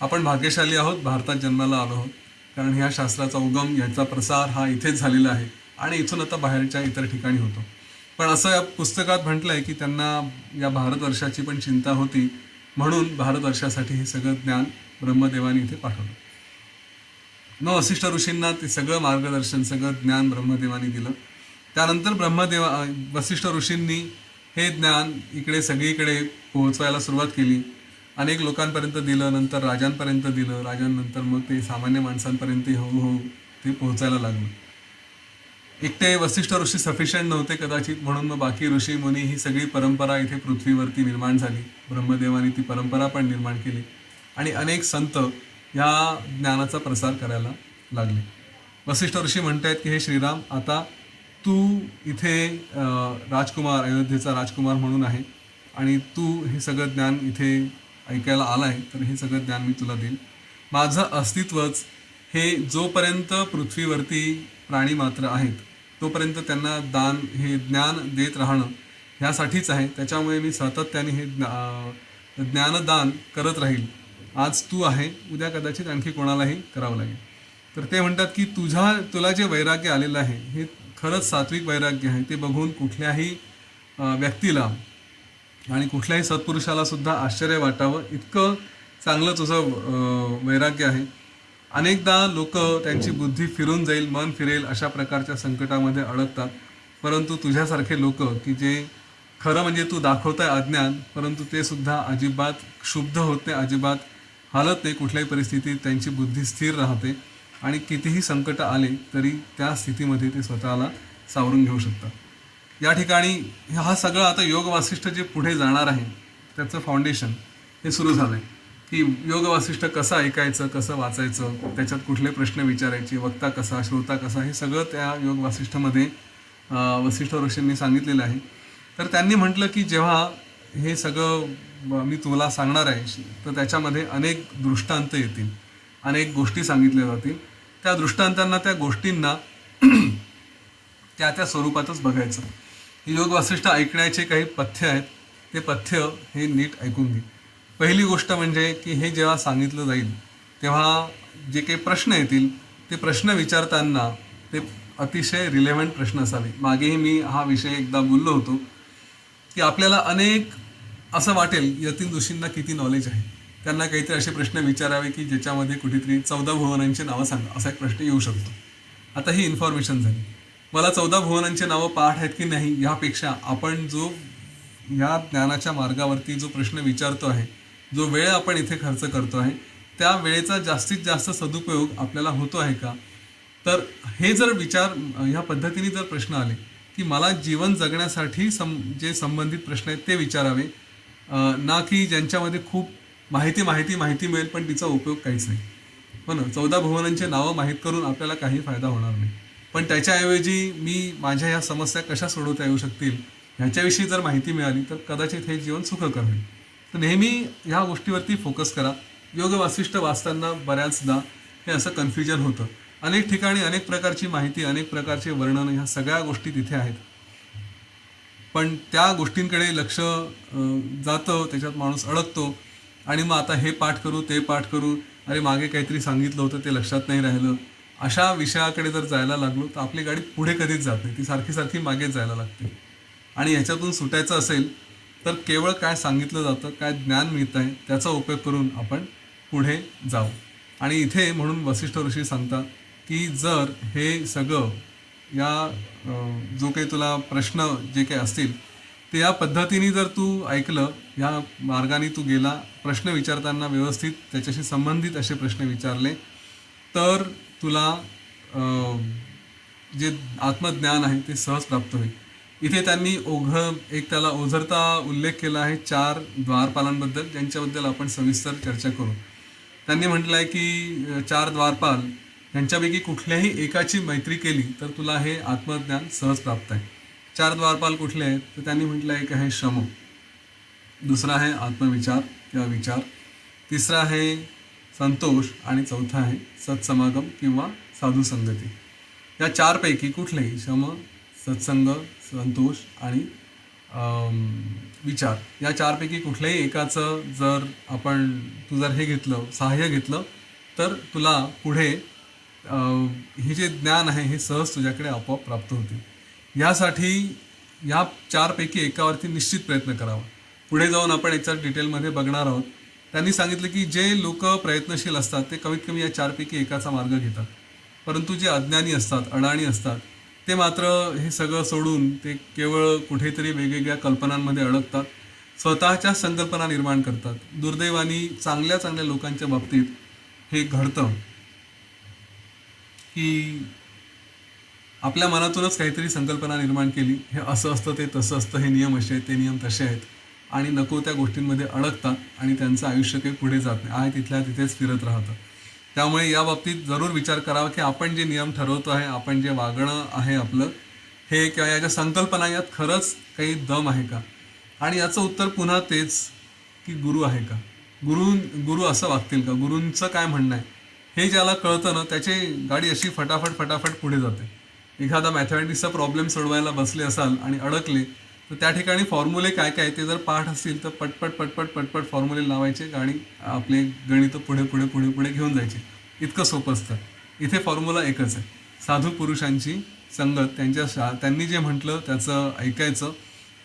आपण भाग्यशाली आहोत, भारतात जन्माला आलो आहोत, कारण ह्या शास्त्राचा उगम, ह्याचा प्रसार हा इथेच झालेला आहे आणि इथून आता बाहेरच्या इतर ठिकाणी होतो. पण असं या पुस्तकात म्हटलं आहे की त्यांना या भारतवर्षाची पण चिंता होती, म्हणून भारतवर्षासाठी हे सगळं ज्ञान ब्रह्मदेवानी इथे पाठवलं. मग वसिष्ठ ऋषींना ते सगळं मार्गदर्शन, सगळं ज्ञान ब्रह्मदेवानी दिलं. त्यानंतर वसिष्ठ ऋषींनी हे ज्ञान इकडे सगळीकडे पोहोचवायला सुरुवात केली. अनेक लोकांपर्यंत दिलं, नंतर राजांपर्यंत दिलं, राजांनंतर मग ते सामान्य माणसांपर्यंत हळूहळू ते पोहोचायला लागलं. एकटे वसिष्ठ ऋषी सफिशियंट नव्हते कदाचित, म्हणून मग बाकी ऋषी मुनी ही सगळी परंपरा इथे पृथ्वीवरती निर्माण झाली. ब्रह्मदेवानी ती परंपरा पण निर्माण केली आणि अनेक संत ह्या ज्ञानाचा प्रसार करायला लागले. वसिष्ठ ऋषी म्हणतायत की हे श्रीराम, आता तू इथे राजकुमार, अयोध्येचा राजकुमार म्हणून आहे आणि तू हे सगळं ज्ञान इथे ऐकायला आला आहे, तर हे सगळं ज्ञान मी तुला देईन. माझं अस्तित्वच हे जोपर्यंत पृथ्वीवरती प्राणी मात्र आहेत तोपर्यंत त्यांना दान, हे ज्ञान देत राहणं ह्यासाठीच आहे. त्याच्यामुळे मी सातत्याने हे ज्ञानदान करत राहील. आज तू आहे, उद्या कदाचित आणखी कोणालाही करावं लागेल. तर ते म्हणतात की तुला जे वैराग्य आलेलं आहे हे खरंच सात्विक वैराग्य आहे. ते बघून कुठल्याही व्यक्तीला आणि कुठल्याही सत्पुरुषाला सुद्धा आश्चर्य वाटावं इतकं चांगलं तुझं वैराग्य आहे. अनेकदा लोक त्यांची बुद्धी फिरून जाईल, मन फिरेल अशा प्रकारच्या संकटामध्ये अडकतात. परंतु तुझ्यासारखे लोक की जे खरं म्हणजे तू दाखवताय अज्ञान, परंतु ते सुद्धा अजिबात क्षुब्ध होत नाही, अजिबात हालत नाही. कुठल्याही परिस्थितीत त्यांची बुद्धी स्थिर राहते आणि कितीही संकट आले तरी त्या स्थितीमध्ये ते स्वतःला सावरून घेऊ शकतात. या ठिकाणी हा सगळं आता योग वासिष्ठ जे पुढे जाणार आहे त्याचं फाउंडेशन हे सुरू झालं आहे की योग वासिष्ठ कसं ऐकायचं, कसं वाचायचं, त्याच्यात कुठले प्रश्न विचारायचे, वक्ता कसा, श्रोता कसा, हे सगळं त्या योग वासिष्ठमध्ये वसिष्ठ ऋषींनी सांगितलेलं आहे. तर त्यांनी म्हटलं की जेव्हा हे सगळं मी तुला सांगणार आहे तर त्याच्यामध्ये अनेक दृष्टांत येतील, अनेक गोष्टी सांगितल्या जातील. त्या दृष्टांतांना, त्या गोष्टींना त्या त्या स्वरूपातच बघायचं. योग वासिष्ठ ऐकण्याचे काही पथ्य आहेत, ते पथ्य हे नीट ऐकून घे. पहिली गोष्ट म्हणजे की हे जेव्हा सांगितलं जाईल तेव्हा जे काही प्रश्न येतील ते प्रश्न विचारताना ते अतिशय रिलेव्हंट प्रश्न असावे. मागेही मी हा विषय एकदा बोललो होतो की आपल्याला अनेक असं वाटेल यतीन ऋषींना किती नॉलेज आहे, त्यांना काहीतरी असे प्रश्न विचारावे की ज्याच्यामध्ये कुठेतरी 14 भुवनांची नावं सांगा, असा एक प्रश्न येऊ शकतो. आता ही इन्फॉर्मेशन झाली. मला 14 भुवनांची नावं पाठ आहेत की नाही यापेक्षा आपण जो या ज्ञानाच्या मार्गावरती जो प्रश्न विचारतो आहे, जो वेळ आपण इथे खर्च करतो आहे, त्या वेळेचा जास्तीत जास्त सदुपयोग आपल्याला होतो आहे का? तर हे जर विचार ह्या पद्धतीने जर प्रश्न आले की मला जीवन जगण्यासाठी जे संबंधित प्रश्न आहेत ते विचारावे, ना की ज्यांच्यामध्ये खूप माहिती मिळेल पण तिचा उपयोग काहीच नाही. हो ना, 14 भुवनांचे नावं माहीत करून आपल्याला काही फायदा होणार नाही. पण त्याच्याऐवजी मी माझ्या ह्या समस्या कशा सोडवता येऊ शकतील ह्याच्याविषयी जर माहिती मिळाली तर कदाचित हे जीवन सुखकर होईल. तर नेहमी ह्या गोष्टीवरती फोकस करा. योग वासिष्ठ वाचताना बऱ्याचदा हे असं कन्फ्युजन होतं. अनेक ठिकाणी अनेक प्रकारची माहिती, अनेक प्रकारचे वर्णन, ह्या सगळ्या गोष्टी तिथे आहेत, पण त्या गोष्टींकडे लक्ष जातं, त्याच्यात माणूस अडकतो आणि मग आता हे पाठ करू, ते पाठ करू, अरे मागे काहीतरी सांगितलं होतं ते लक्षात नाही राहिलं, अशा विषयाकडे जर जायला लागलो तर आपली गाडी पुढे कधीच जात नाही, ती सारखी सारखी मागेच जायला लागते. आणि ह्याच्यातून सुटायचं असेल तर केवळ काय सांगितलं जातं, काय ज्ञान मिळतं आहे त्याचा उपयोग करून आपण पुढे जाऊ. आणि इथे म्हणून वसिष्ठ ऋषी सांगतात की जर हे सगळं जो काही तुला प्रश्न जे काही असतील ते या पद्धतीने जर तू ऐकलं, या मार्गाने तू गेला, प्रश्न विचारताना व्यवस्थित त्याच्याशी संबंधित असे प्रश्न विचारले तर तुला जे आत्मज्ञान आहे ते सहज प्राप्त होईल. इथे त्यांनी त्याला ओझरता उल्लेख केला आहे 4 द्वारपालांबद्दल, ज्यांच्याबद्दल आपण सविस्तर चर्चा करू. त्यांनी म्हटलं आहे की 4 द्वारपाल यांच्यापैकी कुठल्याही एकाची मैत्री केली तर तुला हे आत्मज्ञान सहज प्राप्त आहे. 4 द्वारपाल कुठले आहेत तर त्यांनी म्हटलं एक आहे श्रम, दुसरा आहे आत्मविचार किंवा विचार, तिसरा आहे संतोष आणि चौथा आहे सत्समागम किंवा साधू संगती. या 4 पैकी कुठलेही श्रम, सत्संग, संतोष आणि विचार, या 4 पैकी कुठल्याही एकाचं जर तू जर हे घेतलं, सहाय्य घेतलं तर तुला पुढे हे जे ज्ञान आहे हे सहज तुझ्याकडे आपोआप प्राप्त होते. यासाठी या 4 पैकी एकावरती निश्चित प्रयत्न करावा. पुढे जाऊन आपण याच्यात डिटेलमध्ये बघणार आहोत. त्यांनी सांगितलं की जे लोक प्रयत्नशील असतात ते कमीत कमी या 4 पैकी एकाचा मार्ग घेतात, परंतु जे अज्ञानी असतात, अडाणी असतात, ते मात्र हे सगळं सोडून ते केवळ कुठेतरी वेगवेगळ्या कल्पनांमध्ये अडकतात, स्वतःच्या संकल्पना निर्माण करतात. दुर्दैवाने चांगल्या चांगल्या लोकांच्या बाबतीत हे घडतं की आपल्या मनातूनच काहीतरी संकल्पना निर्माण केली, हे असं असतं, ते तसं असतं, हे नियम असे आहेत, ते नियम तसे आहेत, आणि नको त्या गोष्टींमध्ये अडकतात आणि त्यांचं आयुष्य काही पुढे जात नाही, आहे तिथल्या तिथेच फिरत राहतं. त्यामुळे या बाबतीत जरूर विचार करावा की आपण जे नियम ठरवतो आहे, आपण जे वागणं आहे आपलं, हे किंवा याच्या संकल्पना यात खरंच काही दम आहे का? आणि याचं उत्तर पुन्हा तेच की गुरु आहे का? गुरु असं वागतील का? गुरूंचं काय म्हणणं आहे हे ज्याला कळतं ना, त्याची गाडी अशी फटाफट पुढे जाते. एखादा मॅथमॅटिक्सचा प्रॉब्लेम सोडवायला बसले असाल आणि अडकले तर त्या ठिकाणी फॉर्म्युले काय काय ते जर पाठ असतील तर पटपट फॉर्म्युले लावायचे, गाडी आपले गणित पुढे घेऊन जायचे. इतकं सोपं असतं. इथे फॉर्म्युला एकच आहे, साधू पुरुषांची संगत, त्यांनी जे म्हटलं त्याचं ऐकायचं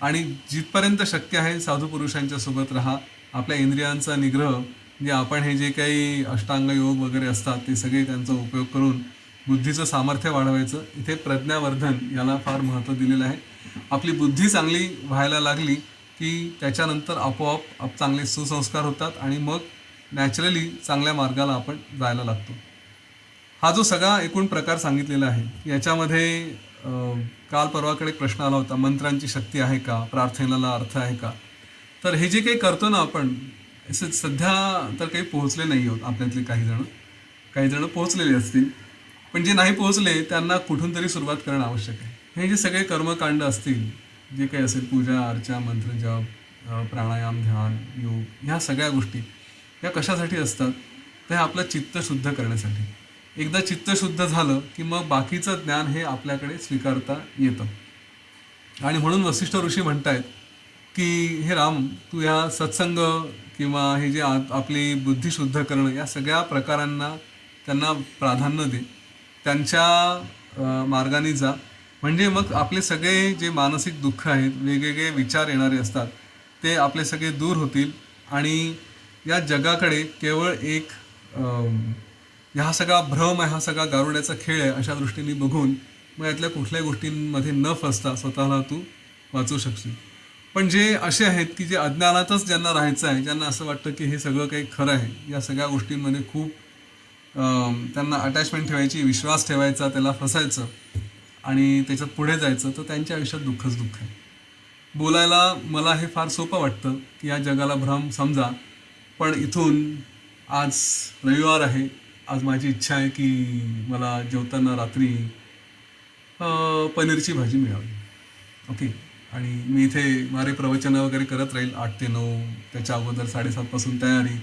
आणि जिथपर्यंत शक्य आहे साधू पुरुषांच्या सोबत राहा. आपल्या इंद्रियांचा निग्रह, म्हणजे आपण हे जे काही अष्टांग योग वगैरे असतात ते सगळे त्यांचा उपयोग करून बुद्धीचं सामर्थ्य वाढवायचं. इथे प्रज्ञावर्धन याला फार महत्त्व दिलेलं आहे. आपली बुद्धी चांगली व्हायला लागली की त्याच्यानंतर आपोआप चांगले सुसंस्कार होतात आणि मग नॅचरली चांगल्या मार्गाला आपण जायला लागतो. हा जो सगळा एकूण प्रकार सांगितलेला आहे याच्यामध्ये काल परवाकडे एक प्रश्न आला होता, मंत्रांची शक्ती आहे का, प्रार्थनेला अर्थ आहे का. तर हे जे काही करतो ना आपण, सध्या तर काही पोहोचले नाही आहोत आपल्यातले काही जण पोहोचलेले असतील, पण जे नाही पोहोचले त्यांना कुठून तरी सुरुवात करणं आवश्यक आहे. हे जे सगळे कर्मकांड असतील, जे काही असेल, पूजा अर्चा, मंत्र जप, प्राणायाम, ध्यान, योग, ह्या सगळ्या गोष्टी ह्या कशासाठी असतात, तर हे आपलं चित्त शुद्ध करण्यासाठी. एकदा चित्त शुद्ध झालं की मग बाकीचं ज्ञान हे आपल्याकडे स्वीकारता येतं. आणि म्हणून वसिष्ठ ऋषी म्हणतायत की हे राम, तू या सत्संग किंवा हे जे आपली बुद्धी शुद्ध करणं या सगळ्या प्रकारांना त्यांना प्राधान्य दे, त्यांच्या मार्गाने जा. म्हणजे मग आपले सगळे जे मानसिक दुःख आहेत, वेगवेगळे विचार येणारे असतात, ते आपले सगळे दूर होतील आणि या जगाकडे केवळ एक हा सगळा भ्रम आहे, हा सगळा गारुड्याचा खेळ आहे अशा दृष्टीने बघून मग यातल्या कुठल्याही गोष्टींमध्ये न फसता स्वतःला तू वाचू शकशील. पण जे असे आहेत की जे अज्ञानातच ज्यांना राहायचं आहे, ज्यांना असं वाटतं की हे सगळं काही खरं आहे, या सगळ्या गोष्टींमध्ये खूप त्यांना अटॅचमेंट ठेवायची, विश्वास ठेवायचा, त्याला फसायचं आणि त्याच्यात पुढे जायचं, तर त्यांच्या आयुष्यात दुःखच दुःख आहे. बोलायला मला हे फार सोपं वाटतं की या जगाला भ्रम समजा, पण इथून आज रविवार आहे, आज माझी इच्छा आहे की मला जेवताना रात्री पनीरची भाजी मिळावी. ओके, आणि मी इथे माझे प्रवचनं वगैरे करत राहील 8 ते 9, त्याच्या अगोदर 7:30 पासून तयारी,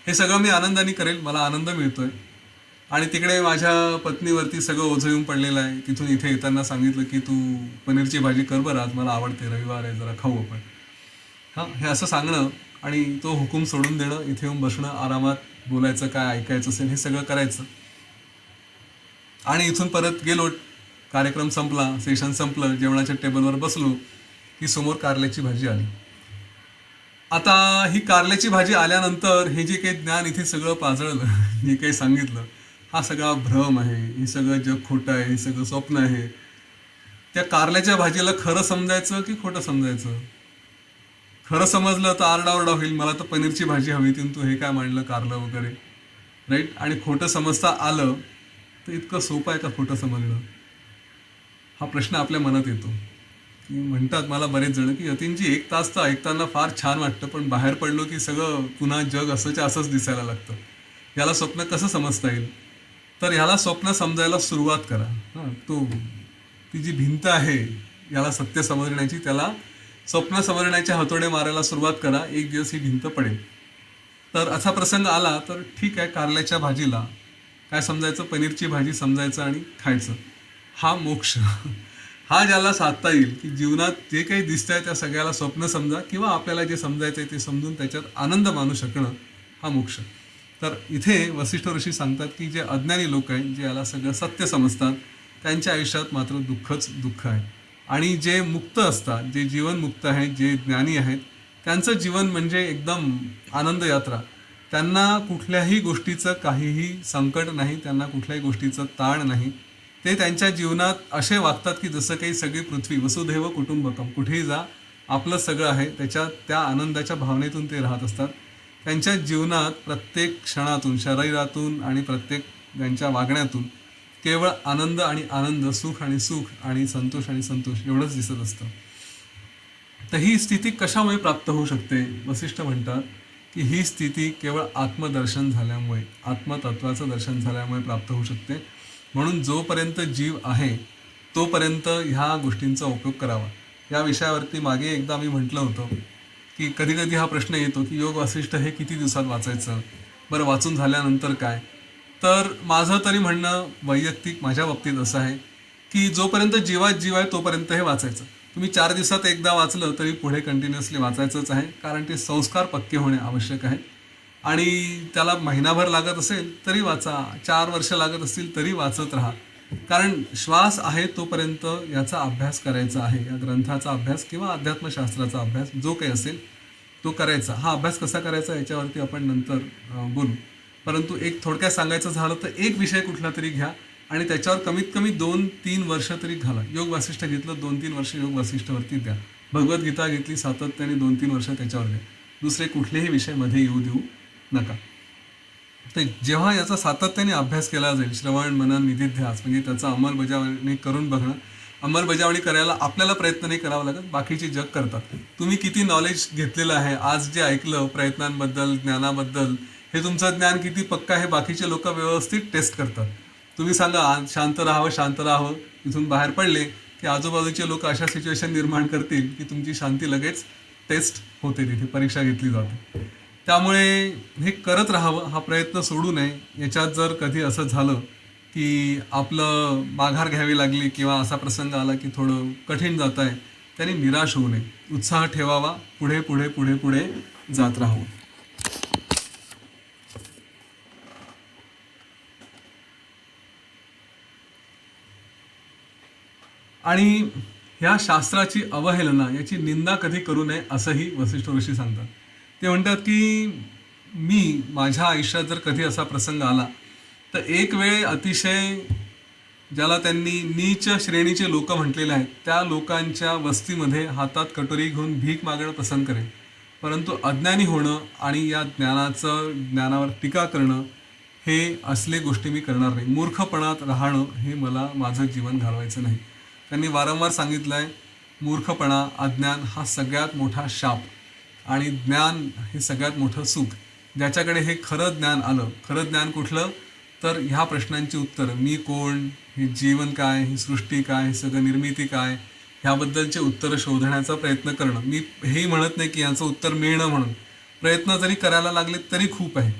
हे सगळं मी आनंदाने करेल, मला आनंद मिळतोय. आणि तिकडे माझ्या पत्नीवरती सगळं ओझं येऊन पडलेलं आहे. तिथून इथे येताना सांगितलं की तू पनीरची भाजी कर बरं, आज मला आवडते, रविवार आहे, जरा खाऊ आपण. हां, हे असं सांगणं आणि तो हुकूम सोडून देणं, इथे येऊन बसणं, आरामात बोलायचं, काय ऐकायचं असेल हे सगळं करायचं. आणि इथून परत गेलो, कार्यक्रम संपला, सेशन संपलं, जेवणाच्या टेबलवर बसलो की समोर कारल्याची भाजी आली. आता ही कारल्याची भाजी आल्यानंतर हे जे काही ज्ञान इथे सगळं पाजळलं, जे काही सांगितलं, हा सगळा भ्रम आहे, हे सगळं जग खोटं आहे, हे सगळं स्वप्न आहे. त्या कारल्याच्या भाजीला खरं समजायचं की खोटं समजायचं? खरं समजलं तर आरडाओरडा होईल, मला तर पनीरची भाजी हवी, तू हे काय मांडलं कारलं वगैरे, राईट. आणि खोटं समजता आलं तर इतकं सोपं आहे का खोटं समजणं? हा प्रश्न आपल्या मनात येतो. की म्हणतात मला बरेच जण की यतीनजी 1 तास तर ऐकताना फार छान वाटतं, पण बाहेर पडलो की सगळं पुन्हा जग असंच्या असंच दिसायला लागतं. याला स्वप्न कसं समजता येईल? तर ह्याला स्वप्न समजायला सुरुवात करा. ती जी भिंत आहे याला सत्य समजण्याची, त्याला स्वप्न समजण्याचे हातोडे मारायला सुरुवात करा, एक दिवस ही भिंत पडेल. तर असा प्रसंग आला तर ठीक आहे, कारल्याच्या भाजीला काय समजायचं, पनीरची भाजी समजायचं आणि खायचं. हा मोक्ष. हा ज्याला साधता येईल की जीवनात जे काही दिसतंय त्या सगळ्याला स्वप्न समजा किंवा आपल्याला जे समजायचं आहे ते समजून त्याच्यात आनंद मानू शकणं, हा मोक्ष. तर इथे वसिष्ठ ऋषी सांगतात की जे अज्ञानी लोक आहेत, जे याला सगळं सत्य समजतात, त्यांच्या आयुष्यात मात्र दुःखच दुःख आहे. आणि जे मुक्त असतात, जे जीवनमुक्त आहेत, जे ज्ञानी आहेत, त्यांचं जीवन म्हणजे एकदम आनंद यात्रा. त्यांना कुठल्याही गोष्टीचं काहीही संकट नाही, त्यांना कुठल्याही गोष्टीचं ताण नाही. ते त्यांच्या जीवनात असे वागतात की जसं काही सगळी पृथ्वी वसुधैव कुटुंबकम, कुठेही जा आपलं सगळं आहे, त्या आनंदाच्या भावनेतून ते राहत असतात. त्यांच्या जीवनात प्रत्येक क्षणातून, शरीरातून आणि प्रत्येक त्यांच्या वागण्यातून केवळ आनंद आणि आनंद, सुख आणि सुख आणि संतोष आणि संतोष एवढंच दिसत असतं. तर ही स्थिती कशामुळे प्राप्त होऊ शकते? वसिष्ठ म्हणतात की ही स्थिती केवळ आत्मदर्शन झाल्यामुळे, आत्मतत्वाचं दर्शन झाल्यामुळे प्राप्त होऊ शकते. म्हणून जोपर्यंत जीव आहे तोपर्यंत ह्या गोष्टींचा उपयोग करावा. या विषयावरती मागे एकदा मी म्हटलं होतं की कधी कधी हा प्रश्न येतो की योग वासिष्ठ हे किती दिवसात वाचायचं, बरं वाचून झाल्यानंतर काय? तर माझं तरी म्हणणं वैयक्तिक माझ्या बाबतीत असं आहे की जोपर्यंत जीवात जीव आहे तोपर्यंत हे वाचायचं. तुम्ही 4 दिवसात एकदा वाचलं तरी पुढे कंटिन्युअसली वाचायचंच आहे, कारण ते संस्कार पक्के होणे आवश्यक आहे. आणि त्याला महिनाभर लागत असेल तरी वाचा, 4 वर्ष लागत असतील तरी वाचत राहा. कारण श्वास आहे तोपर्यंत याचा अभ्यास करायचा आहे. या ग्रंथाचा अभ्यास किंवा अध्यात्मशास्त्राचा अभ्यास जो काही असेल तो करायचा. हा अभ्यास कसा करायचा याच्यावरती आपण नंतर बोलू. परंतु एक थोडक्यात सांगायचं झालं तर एक विषय कुठला तरी घ्या आणि त्याच्यावर कमीत कमी 2-3 वर्ष तरी घाला. योग वासिष्ठ घेतलं, 2-3 वर्ष योग वासिष्ठवरती द्या. भगवद्गीता घेतली, सातत्याने 2-3 वर्ष त्याच्यावर द्या. दुसरे कुठलेही विषय मध्ये येऊ देऊ नका. तर जेव्हा याचा सातत्याने अभ्यास केला जाईल, श्रवण मनन निधिध्यास, म्हणजे त्याचा अंमलबजावणी करून बघणं. अंमलबजावणी करायला आपल्याला प्रयत्न नाही करावा लागत, बाकीचे जग करतात. तुम्ही किती नॉलेज घेतलेलं आहे, आज जे ऐकलं प्रयत्नांबद्दल, ज्ञानाबद्दल, हे तुमचं ज्ञान किती पक्का आहे बाकीचे लोक व्यवस्थित टेस्ट करतात. तुम्ही सांगा शांत राहावं, शांत राहावं, इथून बाहेर पडले की आजूबाजूचे लोक अशा सिच्युएशन निर्माण करतील की तुमची शांती लगेच टेस्ट होते, तिथे परीक्षा घेतली जाते. त्यामुळे हे करत राहावं, हा प्रयत्न सोडू नये. याच्यात जर कधी असं झालं की आपलं माघार घ्यावी लागली किंवा असा प्रसंग आला की थोडं कठीण जात आहे, त्याने निराश होऊ नये, उत्साह ठेवावा, पुढे पुढे पुढे पुढे जात राहावं. आणि ह्या शास्त्राची अवहेलना, याची निंदा कधी करू नये असंही वसिष्ठ ऋषी सांगतात. ते म्हणतात की मी माझ्या आयुष्यात जर कधी असा प्रसंग आला तर एक वेळ अतिशय ज्याला त्यांनी नीच श्रेणीचे लोक म्हटलेले आहेत त्या लोकांच्या वस्तीमध्ये हातात कटोरी घेऊन भीक मागणं पसंत करेन. परंतु अज्ञानी होणं आणि या ज्ञानावर टीका करणं हे असले गोष्टी मी करणार नाही. मूर्खपणात राहणं हे मला माझं जीवन घालवायचं नाही. त्यांनी वारंवार सांगितलं आहे, मूर्खपणा, अज्ञान हा सगळ्यात मोठा शाप आणि ज्ञान हे सगळ्यात मोठं सुख. ज्याच्याकडे हे खरं ज्ञान आलं, खरं ज्ञान कुठलं तर ह्या प्रश्नांची उत्तरं, मी कोण, हे जीवन काय, ही सृष्टी काय, हे सगळं निर्मिती काय, ह्याबद्दलचे उत्तरं शोधण्याचा प्रयत्न करणं. मी हेही म्हणत नाही की यांचं उत्तर मिळणं म्हणून, प्रयत्न जरी करायला लागले तरी खूप आहे.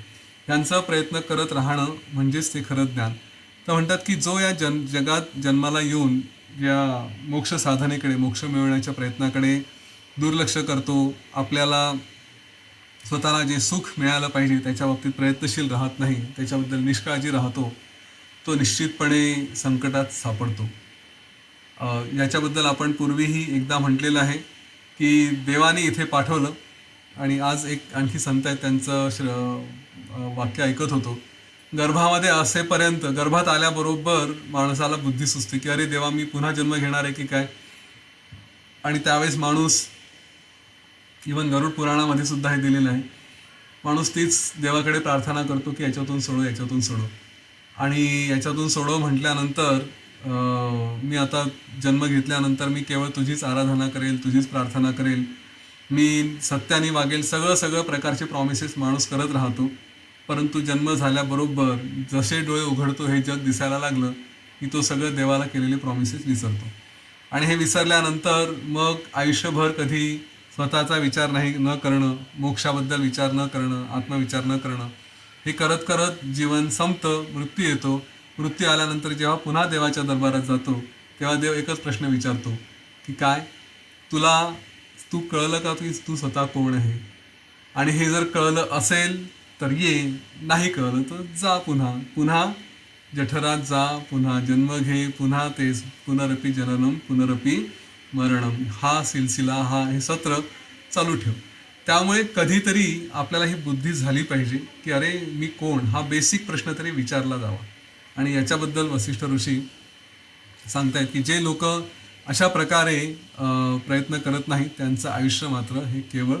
यांचा प्रयत्न करत राहणं म्हणजेच ते खरं ज्ञान. तर म्हणतात की जो या जगात जन्माला येऊन या मोक्ष साधनेकडे, मोक्ष मिळवण्याच्या प्रयत्नाकडे दुर्लक्ष करतो, आपल्याला स्वतःला जे सुख मिळालं पाहिजे त्याच्या बाबतीत प्रयत्नशील राहत नाही, त्याच्याबद्दल निष्काळजी राहतो, तो निश्चितपणे संकटात सापडतो. याच्याबद्दल आपण पूर्वीही एकदा म्हटलेलं आहे की देवाने इथे पाठवलं. आणि आज एक आणखी संत आहेत, त्यांचं वाक्य ऐकत होतो. गर्भामध्ये असेपर्यंत, गर्भात आल्याबरोबर माणसाला बुद्धी सुचते की अरे देवा, मी पुन्हा जन्म घेणार आहे की काय. आणि त्यावेळेस माणूस, इवन गरुड पुराणामध्ये सुद्धा हे दिलेलं आहे, माणूस तीच देवाकडे प्रार्थना करतो की याच्यातून सोडो, याच्यातून सोडो. आणि याच्यातून सोडो म्हटल्यानंतर मी आता जन्म घेतल्यानंतर मी केवळ तुझीच आराधना करेल, तुझीच प्रार्थना करेल, मी सत्याने वागेल, सगळं प्रकारचे प्रॉमिसेस माणूस करत राहतो. परंतु जन्म झाल्याबरोबर जसे डोळे उघडतो हे जग दिसायला लागलं की तो सगळं देवाला केलेले प्रॉमिसेस विसरतो. आणि हे विसरल्यानंतर मग आयुष्यभर कधी स्वतःचा विचार न करणं, मोक्षाबद्दल विचार न करणं, आत्मविचार न करणं, हे करत करत जीवन संपतं, मृत्यू येतो. मृत्यू आल्यानंतर जेव्हा पुन्हा देवाच्या दरबारात जातो तेव्हा देव एकच प्रश्न विचारतो की काय तू कळलं का तू स्वतः कोण आहे. आणि हे जर कळलं असेल तर ये, नाही कळलं तर जा, पुन्हा जठरात जा, पुन्हा जन्म घे, पुन्हा तेच पुनरपी जननम पुनरपी मरणम, हा सिलसिला, हे सत्र चालू ठेव. त्यामुळे कधीतरी आपल्याला ही बुद्धी झाली पाहिजे की अरे मी कोण, हा बेसिक प्रश्न तरी विचारला जावा. आणि याच्याबद्दल वसिष्ठ ऋषी सांगतायत की जे लोक अशा प्रकारे प्रयत्न करत नाहीत त्यांचं आयुष्य मात्र हे केवळ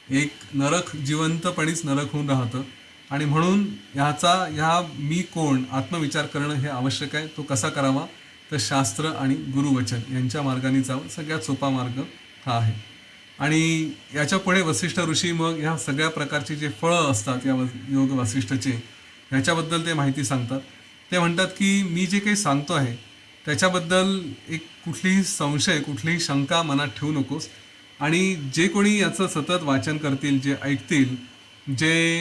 एक नरक, जिवंतपणीच नरक होऊन राहतं. आणि म्हणून ह्या मी कोण आत्मविचार करणं हे आवश्यक आहे. तो कसा करावा तर शास्त्र आणि गुरुवचन यांच्या मार्गाने जावं, सगळ्यात सोपा मार्ग हा आहे. आणि याच्या पुढे वसिष्ठ ऋषी मग ह्या सगळ्या प्रकारचे जे फळं असतात या योग वसिष्ठचे, ह्याच्याबद्दल ते माहिती सांगतात. ते म्हणतात की मी जे काही सांगतो आहे त्याच्याबद्दल एक कुठलीही संशय, कुठलीही शंका मनात ठेवू नकोस. आणि जे कोणी याचं सतत वाचन करतील, जे ऐकतील, जे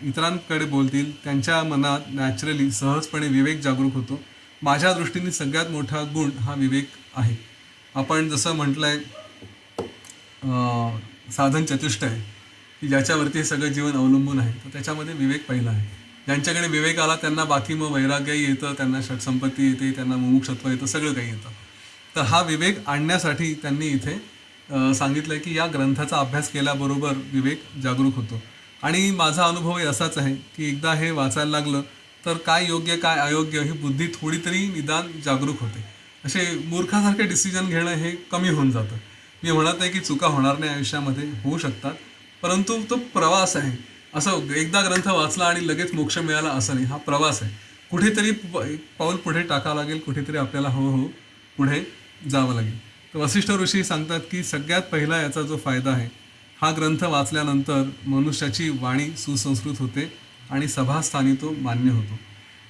इतरांकडे बोलतील, त्यांच्या मनात नॅचरली सहजपणे विवेक जागरूक होतो. माझ्या दृष्टीने सगळ्यात मोठा गुण हा विवेक आहे. आपण जसं म्हटलं आहे साधन चतुष्टय की ज्याच्यावरती हे सगळं जीवन अवलंबून आहे, तर त्याच्यामध्ये विवेक पहिला आहे. ज्यांच्याकडे विवेक आला त्यांना बाकी मग वैराग्यही येतं, त्यांना षटसंपत्ती येते, त्यांना मुमुक्षत्व येतं, सगळं काही येतं. तर हा विवेक आणण्यासाठी त्यांनी इथे सांगितलं की या ग्रंथाचा अभ्यास केल्याबरोबर विवेक जागरूक होतो. आणि माझा अनुभवही असाच आहे की एकदा हे वाचायला लागलं तर काय योग्य काय अयोग्य ही बुद्धी थोडी तरी निदान जागरूक होते. असे मूर्खासारखे डिसिजन घेणं हे कमी होऊन जातं. मी म्हणत नाही की चुका होणार नाही, आयुष्यामध्ये होऊ शकतात, परंतु तो प्रवास आहे. असं एकदा ग्रंथ वाचला आणि लगेच मोक्ष मिळाला असं नाही, हा प्रवास आहे. कुठेतरी एक पाऊल पुढे टाकावं लागेल, कुठेतरी आपल्याला हळूहळू पुढे जावं लागेल. तर वसिष्ठ ऋषी सांगतात की सगळ्यात पहिला याचा जो फायदा आहे, हा ग्रंथ वाचल्यानंतर मनुष्याची वाणी सुसंस्कृत होते आणि सभास्थानी तो मान्य होतो.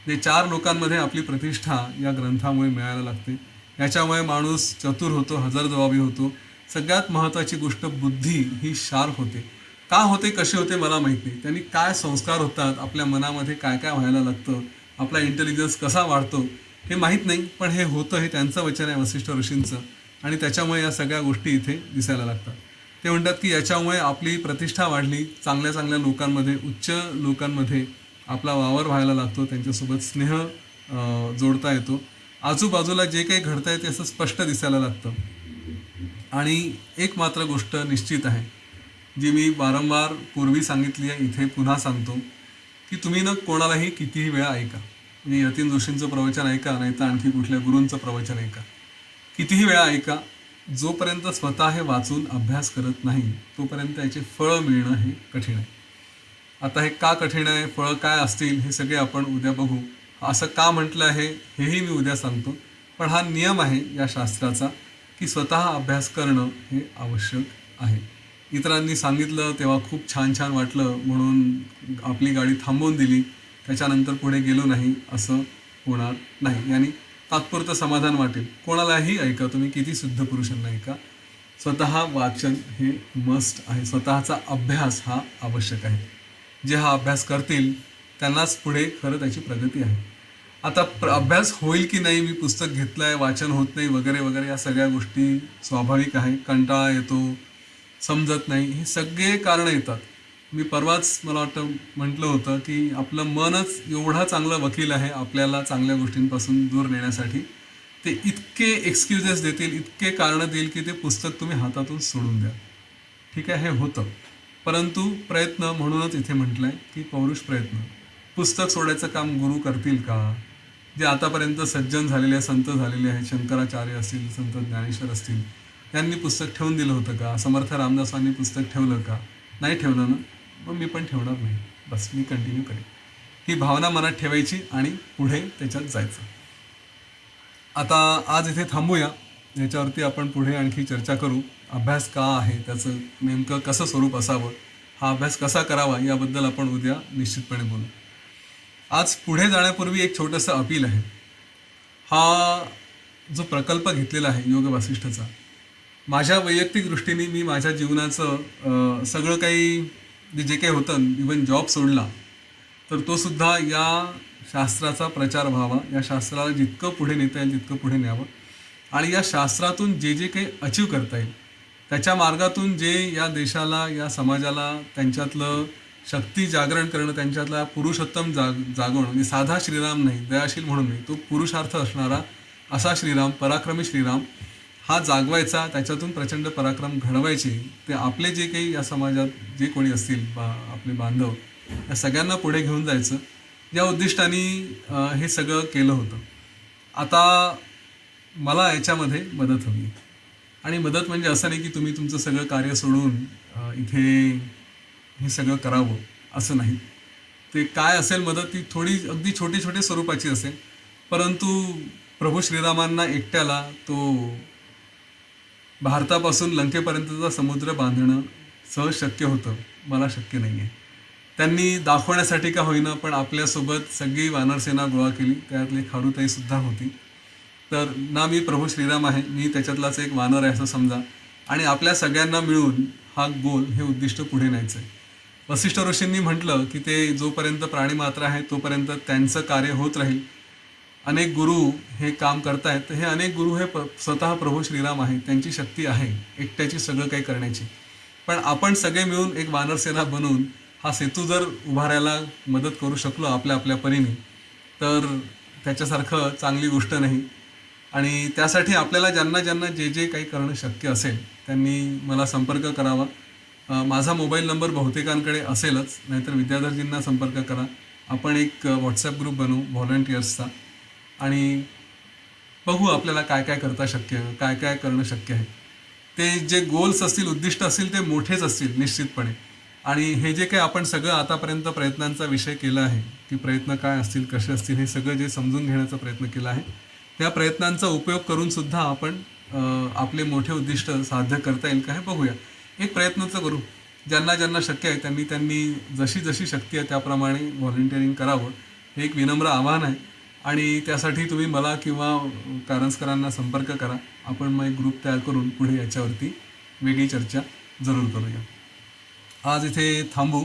जे 4 लोकांमध्ये आपली प्रतिष्ठा या ग्रंथामुळे मिळायला लागते. याच्यामुळे माणूस चतुर होतो, हजरजबाबी होतो. सगळ्यात महत्त्वाची गोष्ट बुद्धी ही शार्प होते. का होते, कशी होते मला माहीत नाही. त्यांनी काय संस्कार होतात, आपल्या मनामध्ये काय काय व्हायला लागतं, आपला इंटेलिजन्स कसा वाढतो हे माहीत नाही, पण हे होतं, हे त्यांचं वचन आहे वसिष्ठ ऋषींचं. आणि त्याच्यामुळे या सगळ्या गोष्टी इथे दिसायला लागतात. ते म्हणतात की याच्यामुळे आपली प्रतिष्ठा वाढली, चांगल्या चांगल्या लोकांमध्ये, उच्च लोकांमध्ये आपला वावर व्हायला लागतो, त्यांच्यासोबत स्नेह जोडता येतो. आजूबाजूला जे काही घडतं आहे ते असं स्पष्ट दिसायला लागतं. आणि एक मात्र गोष्ट निश्चित आहे, जी मी वारंवार पूर्वी सांगितली आहे, इथे पुन्हा सांगतो, की तुम्ही न कोणालाही कितीही वेळा ऐका. म्हणजे यतीन जोशींचं प्रवचन ऐका, नाही तर आणखी कुठल्या गुरूंचं प्रवचन ऐका, कितीही वेळा ऐका, जोपर्यंत स्वतः हे वाचून अभ्यास करत नाही तोपर्यंत याचे फळं मिळणं हे कठीण आहे. आता हे का कठीण आहे, फळं काय असतील हे सगळे आपण उद्या बघू. असं का म्हटलं आहे हेही मी उद्या सांगतो. पण हा नियम आहे या शास्त्राचा की स्वतः अभ्यास करणं हे आवश्यक आहे. इतरांनी सांगितलं तेव्हा खूप छान छान वाटलं म्हणून आपली गाडी थांबवून दिली, त्याच्यानंतर पुढे गेलो नाही असं होणार नाही. यानी तात्पुरतं समाधान वाटेल. कोणालाही ऐका, तुम्ही किती सिद्ध पुरुषांना ऐका, स्वतः वाचन हे मस्ट आहे. स्वतःचा अभ्यास हा आवश्यक आहे. जे हा अभ्यास करतील त्यांनाच पुढे खरं त्याची प्रगती आहे. आता अभ्यास होईल की नाही, मी पुस्तक घेतलं आहे, वाचन होत नाही वगैरे वगैरे, या सगळ्या गोष्टी स्वाभाविक आहे. कंटाळा येतो, समजत नाही, ही सगळे कारणं येतात. मी परवाच मला वाटतं म्हटलं होतं की आपलं मनच एवढा चांगला वकील आहे आपल्याला चांगल्या गोष्टींपासून दूर नेण्यासाठी. ते इतके एक्सक्युजेस देतील, इतके कारणं देईल की ते पुस्तक तुम्ही हातातून सोडून द्या. ठीक आहे, हे होतं. परंतु प्रयत्न, म्हणूनच इथे म्हटलं आहे की पौरुष प्रयत्न. पुस्तक सोडायचं काम गुरु करतील का? जे आतापर्यंत सज्जन झालेले, संत झालेले आहेत, शंकराचार्य असतील, संत ज्ञानेश्वर असतील, त्यांनी पुस्तक ठेवून दिलं होतं का? समर्थ रामदासांनी पुस्तक ठेवलं का? नाही ठेवलं ना, मग मी पण ठेवणार नाही. बस मी कंटिन्यू करेन. ही भावना मनात ठेवायची आणि पुढे त्याच्यात जायचं. आता आज इथे थांबूया. याच्यावरती आपण पुढे आणखी चर्चा करू. अभ्यास का आहे, त्याचं नेमकं कसं स्वरूप असावं, हा अभ्यास कसा करावा याबद्दल आपण उद्या निश्चितपणे बोलू. आज पुढे जाण्यापूर्वी एक छोटंसं अपील आहे. हा जो प्रकल्प घेतलेला आहे योग वासिष्ठचा, माझ्या वैयक्तिक दृष्टीने मी माझ्या जीवनाचं सगळं काही जे काही होतं, इवन जॉब सोडला, तर तो सुद्धा या शास्त्राचा प्रचार व्हावा, या शास्त्राला जितकं पुढे नेता येईल तितकं पुढे न्यावं. आणि या शास्त्रातून जे जे काही अचीव करता येईल, त्याच्या मार्गातून जे या देशाला, या समाजाला त्यांच्यातलं शक्ती जागरण करणं, त्यांच्यातला पुरुषोत्तम जागवणं, म्हणजे साधा श्रीराम नाही, दयाशील म्हणून नाही, तो पुरुषार्थ असणारा असा श्रीराम, पराक्रमी श्रीराम हा जागवायचा, त्याच्यातून प्रचंड पराक्रम घडवायचे. ते आपले जे काही या समाजात जे कोणी असतील, आपले बांधव, या सगळ्यांना पुढे घेऊन जायचं, या उद्दिष्टाने हे सगळं केलं होतं. आता मला याच्यामध्ये मदत हवी. आणि मदत म्हणजे असं नाही की तुम्ही तुमचं सगळं कार्य सोडून इथे हे सगळं करावं, असं नाही. ते काय असेल मदत, ती थोडी अगदी छोटी छोटी स्वरूपाची असेल, परंतु प्रभू श्रीरामांना एकट्याला तो भारतापासून लंकेपर्यंतचा समुद्र बांधणं सहज शक्य होतं, मला शक्य नाही आहे. त्यांनी दाखवण्यासाठी का होईना पण आपल्यासोबत सगळी वानरसेना गोळा केली, त्यातली खारुताईसुद्धा होती. तर ना मी प्रभू श्रीराम आहे, मी त्याच्यातलाच एक वानर आहे असं समजा. आणि आपल्या सगळ्यांना मिळून हा गोल, हे उद्दिष्ट पुढे न्यायचं आहे. वसिष्ठ ऋषींनी म्हटलं की ते जोपर्यंत प्राणीमात्र आहे तोपर्यंत त्यांचं कार्य होत राहील. अनेक गुरु हे काम करतायत, तर हे अनेक गुरु हे स्वतः प्रभू श्रीराम आहे, त्यांची शक्ती आहे एकट्याची सगळं काही करण्याची. पण आपण सगळे मिळून एक वानरसेना बनवून हा सेतू जर उभारायला मदत करू शकलो आपल्या आपल्या परीने, तर त्याच्यासारखं चांगली गोष्ट नाही. आणि त्यासाठी आपल्याला ज्यांना ज्यांना जे जे काही करणं शक्य असेल त्यांनी मला संपर्क करावा. माझा मोबाईल नंबर बहुतेकांकडे असेलच, नाहीतर विद्याधरजींना संपर्क करा. आपण एक व्हॉट्सॲप ग्रुप बनवू व्हॉलंटियर्सचा आणि बघू आपल्याला काय काय करता शक्य, काय काय करणं शक्य आहे. ते जे गोल्स असतील, उद्दिष्ट असतील ते मोठेच असतील निश्चितपणे. आणि हे जे काही आपण सगळं आतापर्यंत प्रयत्नांचा विषय केला आहे, की प्रयत्न काय असतील, कसे असतील, हे सगळं जे समजून घेण्याचा प्रयत्न केला आहे, त्या प्रयत्नांचा उपयोग करून सुद्धा आपण आपले मोठे उद्दिष्ट साध्य करता येईल का हे बघूया. एक प्रयत्न तर करू. ज्यांना ज्यांना शक्य आहे त्यांनी त्यांनी जशी जशी शक्ती आहे त्याप्रमाणे व्हॉलंटिअरिंग करावं, हे एक विनम्र आव्हान आहे. आणि त्यासाठी तुम्ही मला किंवा कारंजकरांना संपर्क करा. आपण मग एक ग्रुप तयार करून पुढे याच्यावरती वेगळी चर्चा जरूर करूया. आज इथे थांबू.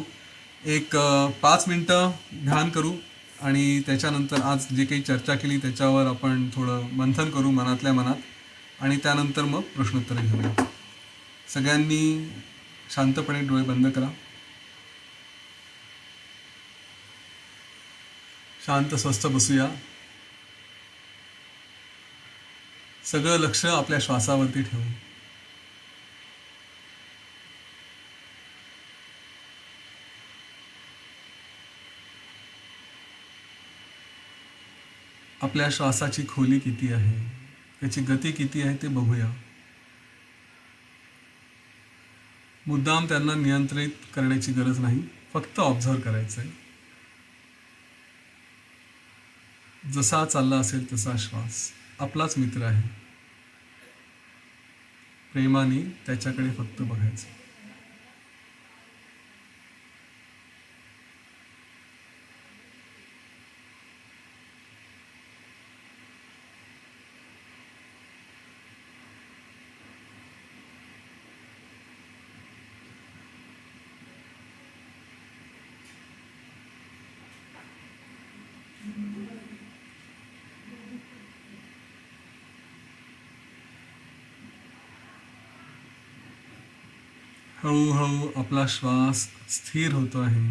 एक 5 मिनटं ध्यान करू आणि त्याच्यानंतर आज जे काही चर्चा केली त्याच्यावर आपण थोडं मंथन करू मनातल्या मनात आणि त्यानंतर मग प्रश्नोत्तरं घेऊया. सगळ्यांनी शांतपणे डोळे बंद करा. शांत स्वस्थ बसूया. सगळं लक्ष आपल्या श्वासावरती ठेवू. आपल्या श्वासाची खोली किती आहे, त्याची गती किती आहे ते बघूया. मुद्दाम त्यांना नियंत्रित करण्याची गरज नाही, फक्त ऑब्झर्व करायचं आहे. जसा चालला असेल तसा श्वास आपलाच मित्र आहे. प्रेमाने त्याच्याकडे फक्त बघायचं. हळूहळू आपला श्वास स्थिर होतो आहे.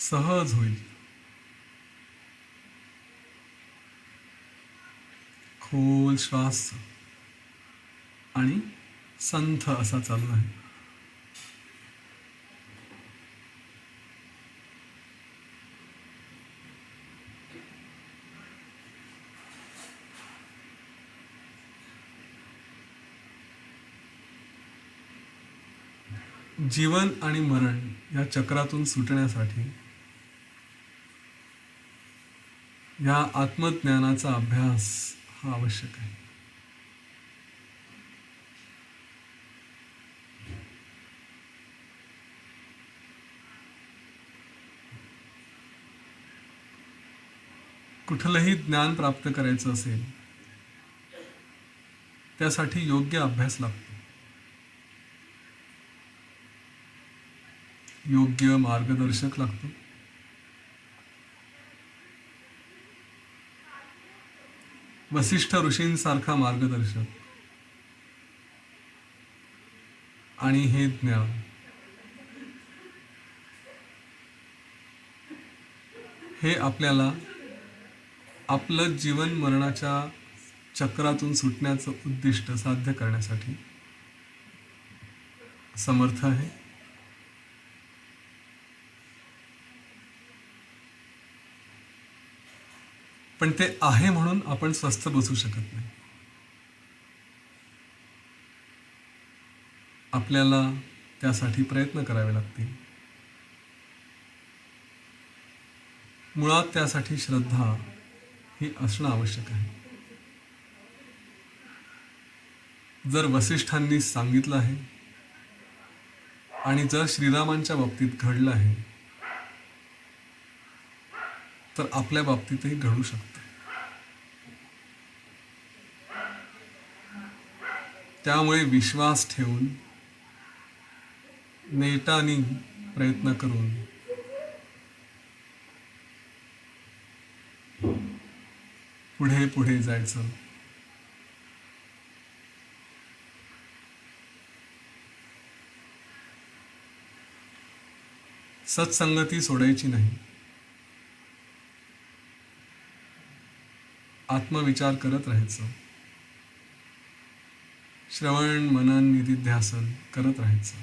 सहज होईल. खोल श्वास आणि संथ असा चालू आहे. जीवन आणि मरण या चक्रातून सुटण्यासाठी या आत्मज्ञानाचा अभ्यास हा आवश्यक आहे. कुठलंही ज्ञान प्राप्त करायचं असेल त्यासाठी योग्य अभ्यास लागतो. योग्य मार्गदर्शक लागतो. वसिष्ठ ऋषींसारखा मार्गदर्शक आणि हे ज्ञान हे आपल्याला आपलं जीवन मरणाच्या चक्रातून सुटण्याचं उद्दिष्ट साध्य करण्यासाठी समर्थ आहे. पण ते आहे म्हणून आपण स्वस्थ बसू शकत नाही. आपल्याला त्यासाठी प्रयत्न करावे लागतील. मुळात त्यासाठी श्रद्धा ही असणं आवश्यक आहे. जर वसिष्ठांनी सांगितलं आहे आणि जर श्रीरामांच्या बाबतीत घडलं आहे तर आपल्या बाबतीतही घडू शकतं. त्यामुळे विश्वास ठेवून नेटाने प्रयत्न करून पुढे पुढे जायचं. सत्संगती सोडायची नाही. आत्मविचार करत राहायचं. श्रवण मनन निधिध्यासन करत राहायचं.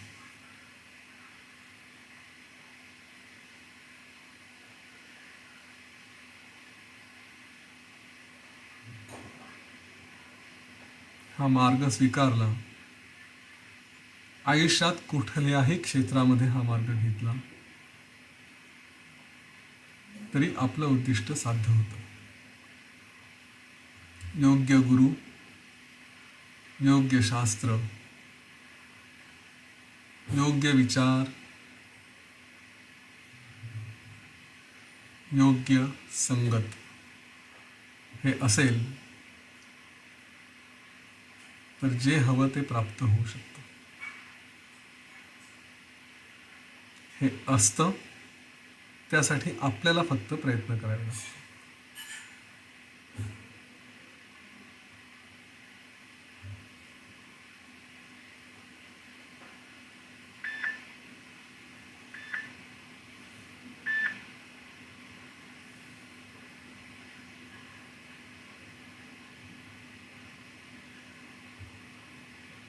हा मार्ग स्वीकारला, आयुष्यात कुठल्याही क्षेत्रामध्ये हा मार्ग घेतला तरी आपलं उद्दिष्ट साध्य होतं. योग्य गुरु, योग्य शास्त्र, योग्य विचार, योग्य संगत हे असेल तर जे हवं ते प्राप्त होऊ शकतं. हे असतं, त्यासाठी आपल्याला फक्त प्रयत्न करावे लागतात.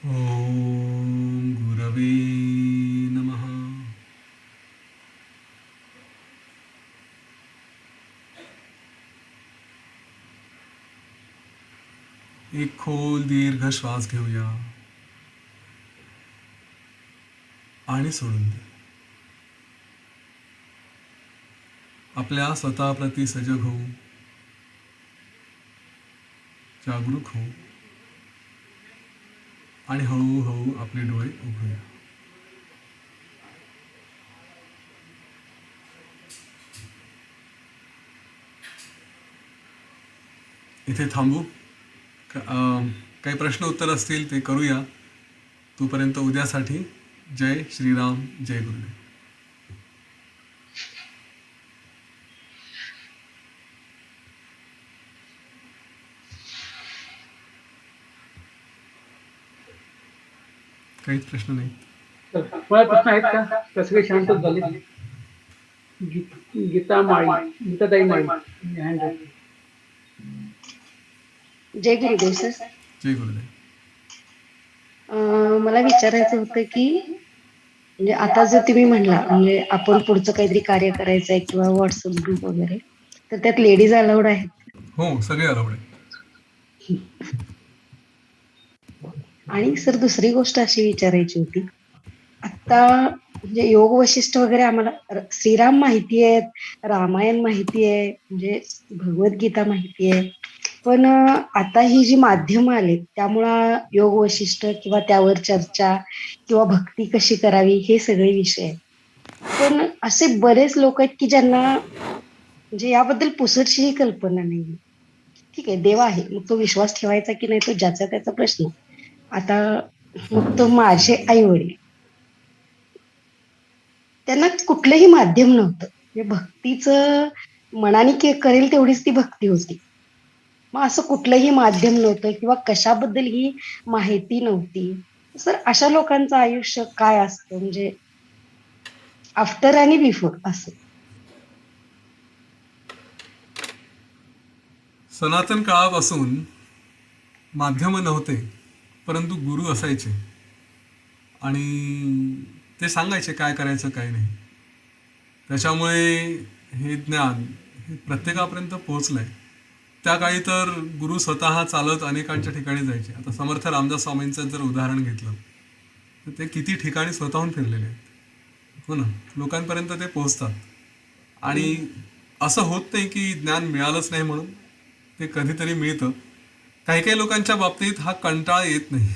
ओम गुरवे नमः. एक खोल दीर्घ श्वास घेऊया आणि सोडून दे. आपल्या स्वतःप्रती सजग होऊ, जागरूक होऊ आणि हळूहळू आपले डोळे उघडूया. इथे थांबू. काही प्रश्न उत्तर असतील ते करूया. तोपर्यंत उद्यासाठी जय श्रीराम, जय गुरुदेव. काहीच प्रश्न नाही. मला प्रश्न आहेत का? कसं काही शांतच झाले. गीताताई माळी. जय गुरुदेव सर. जय गुरुदेव. मला विचारायचं होतं की म्हणजे आता जर तुम्ही म्हणला म्हणजे आपण पुढचं काहीतरी कार्य करायचं आहे किंवा व्हॉट्सअप ग्रुप वगैरे, तर त्यात लेडीज अलाउड आहेत? हो, सगळे अलाउड आहे. आणि सर दुसरी गोष्ट अशी विचारायची होती, आता म्हणजे योग वशिष्ठ वगैरे आम्हाला श्रीराम माहिती आहेत, रामायण माहिती आहे, म्हणजे भगवद्गीता माहिती आहे, पण आता ही जी माध्यमं आली त्यामुळं योग वशिष्ठ किंवा त्यावर चर्चा किंवा भक्ती कशी करावी हे सगळे विषय आहेत. पण असे बरेच लोक आहेत की ज्यांना म्हणजे याबद्दल पुसटशीही कल्पना नाही. ठीक आहे, देव आहे, मग तो विश्वास ठेवायचा की नाही तो ज्याचा त्याचा प्रश्न. आता मग तो माझे आई वडील, त्यांना कुठलंही माध्यम नव्हतं, म्हणजे भक्तीचं मनाने करेल तेवढीच ती भक्ती होती. मग असं कुठलंही माध्यम नव्हतं किंवा कशाबद्दल ही माहिती नव्हती. सर अशा लोकांचं आयुष्य काय असतं, म्हणजे आफ्टर आणि बिफोर असं? सनातन काळापासून माध्यम नव्हते, परंतु गुरु असायचे आणि ते सांगायचे काय करायचं काय नाही. त्याच्यामुळे हे ज्ञान हे प्रत्येकापर्यंत पोहोचलंय. त्या काळी तर गुरु स्वतः चालत अनेकांच्या ठिकाणी जायचे. आता समर्थ रामदास स्वामींचं जर उदाहरण घेतलं तर ते किती ठिकाणी स्वतःहून फिरलेले आहेत. हो ना, लोकांपर्यंत ते पोहोचतात. आणि असं होत नाही की ज्ञान मिळालंच नाही म्हणून, ते कधीतरी मिळतं. काही काही लोकांच्या बाबतीत हा कंटाळा येत नाही.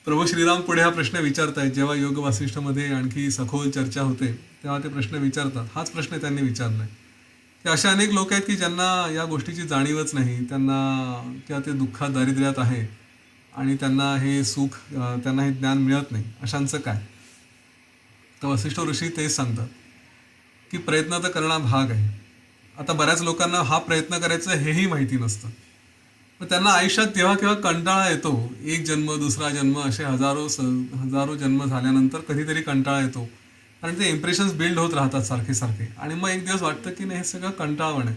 प्रभू श्रीराम पुढे हा प्रश्न विचारतायत. जेव्हा योग वासिष्ठमध्ये आणखी सखोल चर्चा होते तेव्हा ते प्रश्न विचारतात. हाच प्रश्न त्यांनी विचारलाय की अशा अनेक लोक आहेत की ज्यांना या गोष्टीची जाणीवच नाही, त्यांना किंवा ते दुःखात दारिद्र्यात आहे आणि त्यांना हे सुख, त्यांना हे ज्ञान मिळत नाही. अशांचं काय? तर वसिष्ठ ऋषी तेच सांगतात की प्रयत्न तर करणं भाग आहे. आता बऱ्याच लोकांना हा प्रयत्न करायचं हेही माहिती नसतं. मग त्यांना आयुष्यात तेव्हा केव्हा कंटाळा येतो. एक जन्म, दुसरा जन्म, असे हजारो जन्म झाल्यानंतर कधीतरी कंटाळा येतो कारण ते इम्प्रेशन्स बिल्ड होत राहतात सारखे सारखे, आणि मग एक दिवस वाटतं की नाही हे सगळं कंटाळवाणं आहे.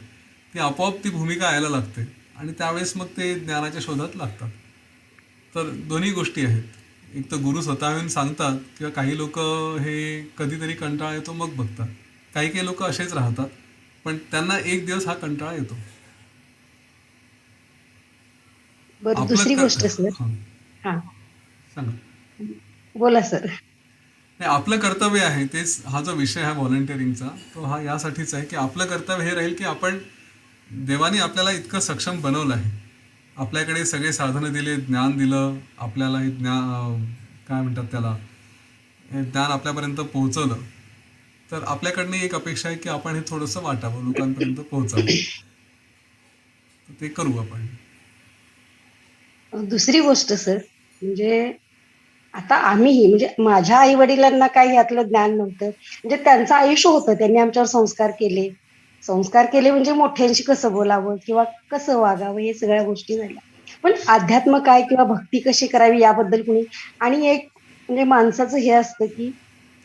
ती आपोआप ती भूमिका यायला लागते आणि त्यावेळेस मग ते ज्ञानाच्या शोधात लागतात. तर दोन्ही गोष्टी आहेत. एक तर गुरु स्वतः येऊन सांगतात, किंवा काही लोक हे कधीतरी कंटाळा येतो मग बघतात. काही काही लोक असेच राहतात, पण त्यांना एक दिवस हा कंटाळा येतो. बरं, आपलं दुसरी कर गोष्ट सर. हां, हा, सांगा. बोला सर. नाही, आपलं कर्तव्य आहे तेच. हा जो विषय आहे व्हॉलंटिअरिंगचा, तो हा यासाठीच आहे की आपलं कर्तव्य हे राहील की आपण, देवाने आपल्याला इतकं सक्षम बनवलं आहे, आपल्याकडे सगळे साधनं दिले, ज्ञान दिलं आपल्याला, हे ज्ञान काय म्हणतात त्याला, हे ज्ञान आपल्यापर्यंत पोहोचवलं. तर आपल्याकडनं एक अपेक्षा आहे की आपण हे थोडंसं वाटावं, लोकांपर्यंत पोहोचावं. तर ते करू आपण. दुसरी गोष्ट सर, म्हणजे आता आम्हीही, म्हणजे माझ्या आई वडिलांना काही यातलं ज्ञान नव्हतं. म्हणजे त्यांचं आयुष्य होतं, त्यांनी आमच्यावर संस्कार केले. संस्कार केले म्हणजे मोठ्यांशी कसं बोलावं किंवा कसं वागावं, हे सगळ्या गोष्टी झाल्या. पण अध्यात्म काय किंवा भक्ती कशी करावी याबद्दल कुणी, आणि एक म्हणजे माणसाचं हे असतं की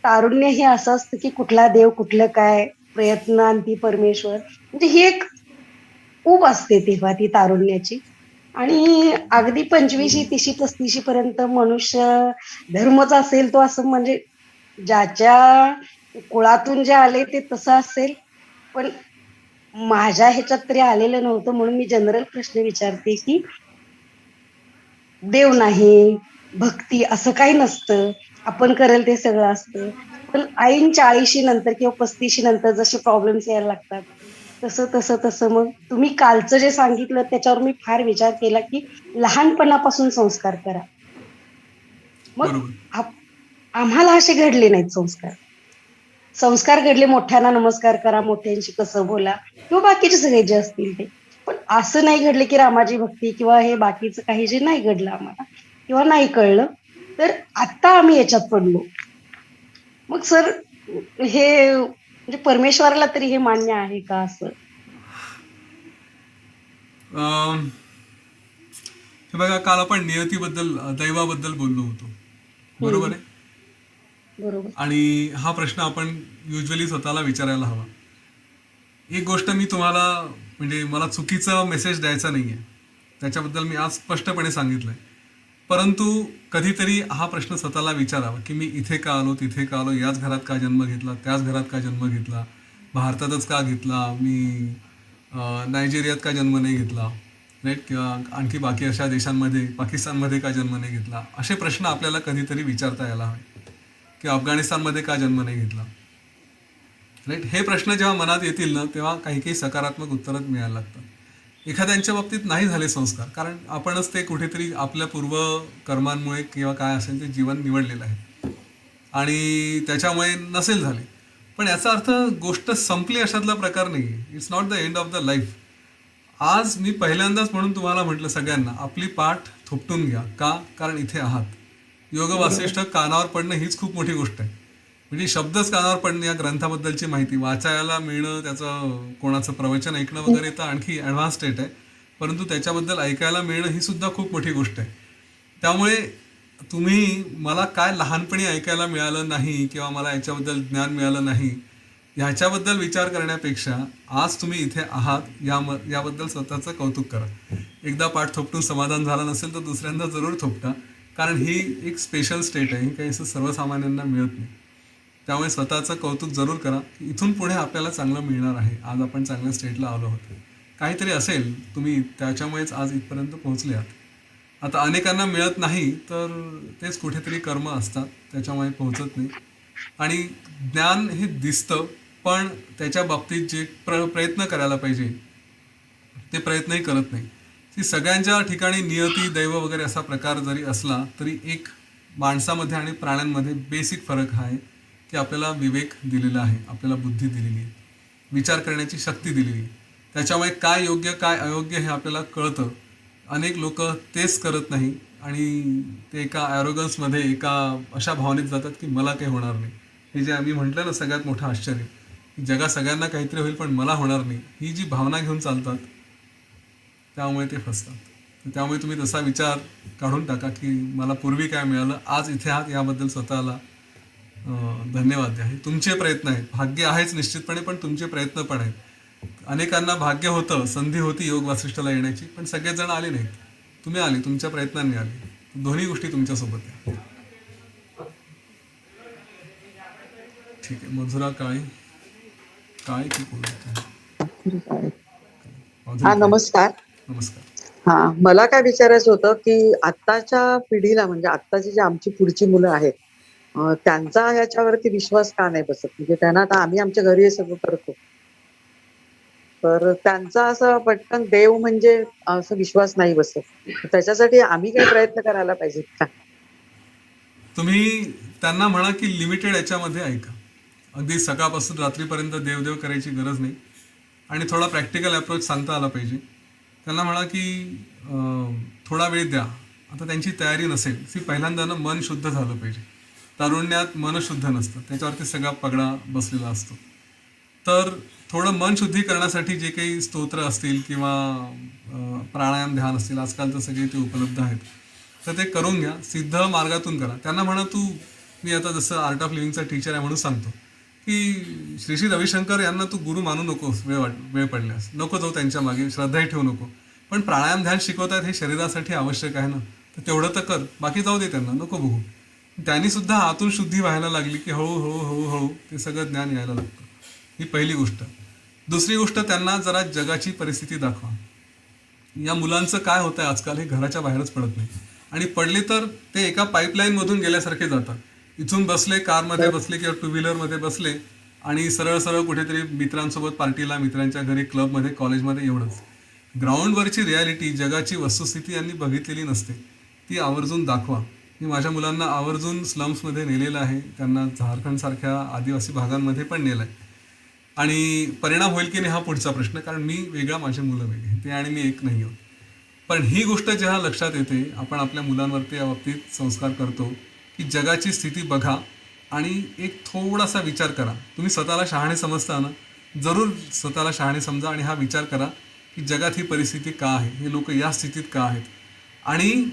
तारुण्य हे असं असतं की कुठला देव, कुठलं काय, प्रयत्न आणि ती परमेश्वर, म्हणजे ही एक ऊब असते तेव्हा ती तारुण्याची. आणि अगदी 25शी 30शी 35शी पर्यंत मनुष्य धर्मच असेल तो, असं म्हणजे ज्याच्या कुळातून जे आले ते तसं असेल. पण माझ्या ह्याच्यात तरी आलेलं नव्हतं, म्हणून मी जनरल प्रश्न विचारते की देव नाही, भक्ती असं काही नसतं, आपण करेल ते सगळं असतं. पण ऐन 40शी नंतर किंवा 35शी नंतर जसे प्रॉब्लेम्स यायला लागतात, तसं तसं तसं मग तुम्ही कालचं जे सांगितलं त्याच्यावर मी फार विचार केला की लहानपणापासून संस्कार करा. मग बरोबर. आप- आम्हाला असे घडले नाहीत संस्कार. संस्कार घडले मोठ्यांना नमस्कार करा, मोठ्यांशी कसं बोला, किंवा बाकीचे सगळे जे असतील ते. पण असं नाही घडले की रामाची भक्ती किंवा हे बाकीचं काही जे नाही घडलं आम्हाला किंवा नाही कळलं. तर आता आम्ही याच्यात पडलो. मग सर, हे म्हणजे परमेश्वराला तरी हे मान्य आहे का असं? अं, हे बघा, काल आपण नियतीबद्दल, दैवाबद्दल बोललो होतो, बरोबर हम्म. आहे. बरोबर. आणि हा प्रश्न आपण युजली स्वतःला विचारायला हवा. एक गोष्ट मी तुम्हाला, म्हणजे मला चुकीचा मेसेज द्यायचा नाही आहे, त्याच्याबद्दल मी आज स्पष्टपणे सांगितलं आहे. परंतु कधीतरी हा प्रश्न स्वतःला विचारावा की मी इथे का आलो, तिथे का आलो, याच घरात का जन्म घेतला, त्याच घरात का जन्म घेतला, भारतातच का घेतला मी, नायजेरियात का जन्म नाही घेतला, राईट, किंवा आणखी बाकी अशा देशांमध्ये, पाकिस्तानमध्ये का जन्म नाही घेतला. असे प्रश्न आपल्याला कधीतरी विचारता यायला हवे. की अफगाणिस्तानमध्ये का जन्म नाही घेतला, राईट. हे प्रश्न जेव्हा मनात येतील ना, तेव्हा काही काही सकारात्मक उत्तरं मिळायला लागतात. एखाद्यांच्या बाबतीत नाही झाले संस्कार, कारण आपणच ते कुठेतरी आपल्या पूर्व कर्मांमुळे किंवा काय असेल ते जीवन निवडलेलं आहे आणि त्याच्यामुळे नसेल झाले. पण याचा अर्थ गोष्ट संपली अशातला प्रकार नाही आहे. It's not the end of the life. आज मी पहिल्यांदाच म्हणून तुम्हाला म्हटलं सगळ्यांना, आपली पाठ थोपटून घ्या. का? कारण इथे आहात. योग बरोबर. वासिष्ठ कानावर पडणं हीच खूप मोठी गोष्ट आहे. म्हणजे शब्दच कानावर पडणं, या ग्रंथाबद्दलची माहिती वाचायला मिळणं, त्याचं कोणाचं प्रवचन ऐकणं वगैरे तर आणखी ॲडव्हान्स स्टेट आहे. परंतु त्याच्याबद्दल ऐकायला मिळणं ही सुद्धा खूप मोठी गोष्ट आहे. त्यामुळे तुम्ही, मला काय लहानपणी ऐकायला मिळालं नाही किंवा मला याच्याबद्दल ज्ञान मिळालं नाही, ह्याच्याबद्दल विचार करण्यापेक्षा आज तुम्ही इथे आहात याबद्दल स्वतःचं कौतुक करा. एकदा पाठ थोपटून समाधान झालं नसेल तर दुसऱ्यांदा जरूर थोपटा, कारण ही एक स्पेशल स्टेट आहे, ही काही असं सर्वसामान्यांना मिळत नाही. त्यामुळे स्वतःचं कौतुक जरूर करा. इथून पुढे आपल्याला चांगलं मिळणार आहे. आज आपण चांगल्या स्टेटला आलो आहोत. काहीतरी असेल, तुम्ही त्याच्यामुळेच आज इथपर्यंत पोहोचले आहात. आता अनेकांना मिळत नाही तर तेच कुठेतरी कर्म असतात, त्याच्यामुळे पोहोचत नाही. आणि ज्ञान हे दिसतं, पण त्याच्या बाबतीत जे प्रयत्न करायला पाहिजे ते प्रयत्नही करत नाही. ती सगळ्यांच्या ठिकाणी नियती, दैव वगैरे असा प्रकार जरी असला तरी एक माणसामध्ये आणि प्राण्यांमध्ये बेसिक फरक हा आहे की आपल्याला विवेक दिलेला आहे, आपल्याला बुद्धी दिलेली आहे, विचार करण्याची शक्ती दिलेली आहे. त्याच्यामुळे काय योग्य काय अयोग्य हे आपल्याला कळतं. अनेक लोक तेच करत नाही आणि ते एका ॲरोगन्समध्ये, एका अशा भावनेत जातात की मला काही होणार नाही. हे जे आम्ही म्हटलं ना, सगळ्यात मोठं आश्चर्य, की जगा सगळ्यांना काहीतरी होईल पण मला होणार नाही, ही जी भावना घेऊन चालतात त्यामुळे ते फसतात. तर त्यामुळे तुम्ही तसा विचार काढून टाका की मला पूर्वी काय मिळालं, आज इथे आहात याबद्दल स्वतःला धन्यवाद द्या. हे तुमचे प्रयत्न आहेत. भाग्य आहेच निश्चितपणे, पण तुमचे प्रयत्न पण आहेत. अनेकांना भाग्य होतं, संधी होती योग वासिष्ठला येण्याची, पण सगळेच जण आले नाहीत. तुम्ही आले, तुमच्या प्रयत्नांनी आले. दोन्ही गोष्टी तुमच्यासोबत आहे. ठीक आहे. मधुरा काळे काळे की कोण होतं? हा, माधुरी काळे. नमस्कार. नमस्कार. हा, मला काय विचारायचं होतं की आत्ताच्या पिढीला, म्हणजे आत्ताची जी आमची पुढची मुलं आहेत, त्यांचा ह्याच्यावरती विश्वास का नाही बसत? म्हणजे त्यांना आता आम्ही आमच्या घरी हे सगळं करतो, तर त्यांचा असं पटकन देव म्हणजे असं विश्वास नाही बसत. त्याच्यासाठी आम्ही काही प्रयत्न करायला पाहिजेत का? तुम्ही त्यांना म्हणा की लिमिटेड याच्यामध्ये ऐका. अगदी सकाळपासून रात्रीपर्यंत देवदेव करायची गरज नाही. आणि थोडा प्रॅक्टिकल अप्रोच सांगता आला पाहिजे. त्यांना म्हणा की थोडा वेळ द्या. आता त्यांची तयारी नसेल, ती पहिल्यांदा ना मन शुद्ध झालं पाहिजे. तारुण्यात मन शुद्ध नसतं, त्याच्यावरती सगळा पगडा बसलेला असतो. तर थोडं मन शुद्धी करण्यासाठी जे काही स्तोत्र असतील किंवा प्राणायाम ध्यान असतील, आजकाल तर सगळे ते उपलब्ध आहेत, तर ते करून घ्या. सिद्ध मार्गातून करा. त्यांना म्हणा तू, मी आता जसं आर्ट ऑफ लिव्हिंगचा टीचर आहे म्हणून सांगतो की श्री श्री रविशंकर यांना तू गुरु मानू नकोस. वेळ पडल्यास नको जाऊ त्यांच्या मागे, श्रद्धाही ठेवू नको. पण प्राणायाम ध्यान शिकवतात हे शरीरासाठी आवश्यक आहे ना, तर तेवढं तर कर. बाकी जाऊ दे, त्यांना नको बघू. त्यांनी सुद्धा आतून शुद्धी व्हायला लागली की हळूहळू हळूहळू ते सगळं ज्ञान यायला लागतं. ही पहिली गोष्ट. दुसरी गोष्ट, त्यांना जरा जगाची परिस्थिती दाखवा. या मुलांचं काय होतंय आजकाल, हे घराच्या बाहेरच पडत नाही. आणि पडले तर ते एका पाईपलाईन मधून गेल्यासारखे जातात. इथून बसले, कारमध्ये बसले किंवा टू व्हीलरमध्ये बसले आणि सरळ सरळ कुठेतरी मित्रांसोबत पार्टीला, मित्रांच्या घरी, क्लबमध्ये, कॉलेजमध्ये, एवढंच. ग्राउंडवरची रियालिटी, जगाची वस्तुस्थिती यांनी बघितलेली नसते. ती आवर्जून दाखवा. मी माझ्या मुलांना आवर्जून स्लम्समध्ये नेलेलं आहे. त्यांना झारखंडसारख्या आदिवासी भागांमध्ये पण नेलं आहे. आणि परिणाम होईल की नाही हा पुढचा प्रश्न, कारण मी वेगळा, माझे मुलं वेगळे, ते आणि मी एक नाही आहोत. पण ही गोष्ट जेव्हा लक्षात येते, आपण आपल्या मुलांवरती या बाबतीत संस्कार करतो की जगाची स्थिती बघा आणि एक थोडासा विचार करा. तुम्ही स्वतःला शहाणे समजता ना, जरूर स्वतःला शहाणे समजा आणि हा विचार करा की जगात ही परिस्थिती का आहे, हे लोक या स्थितीत का आहेत. आणि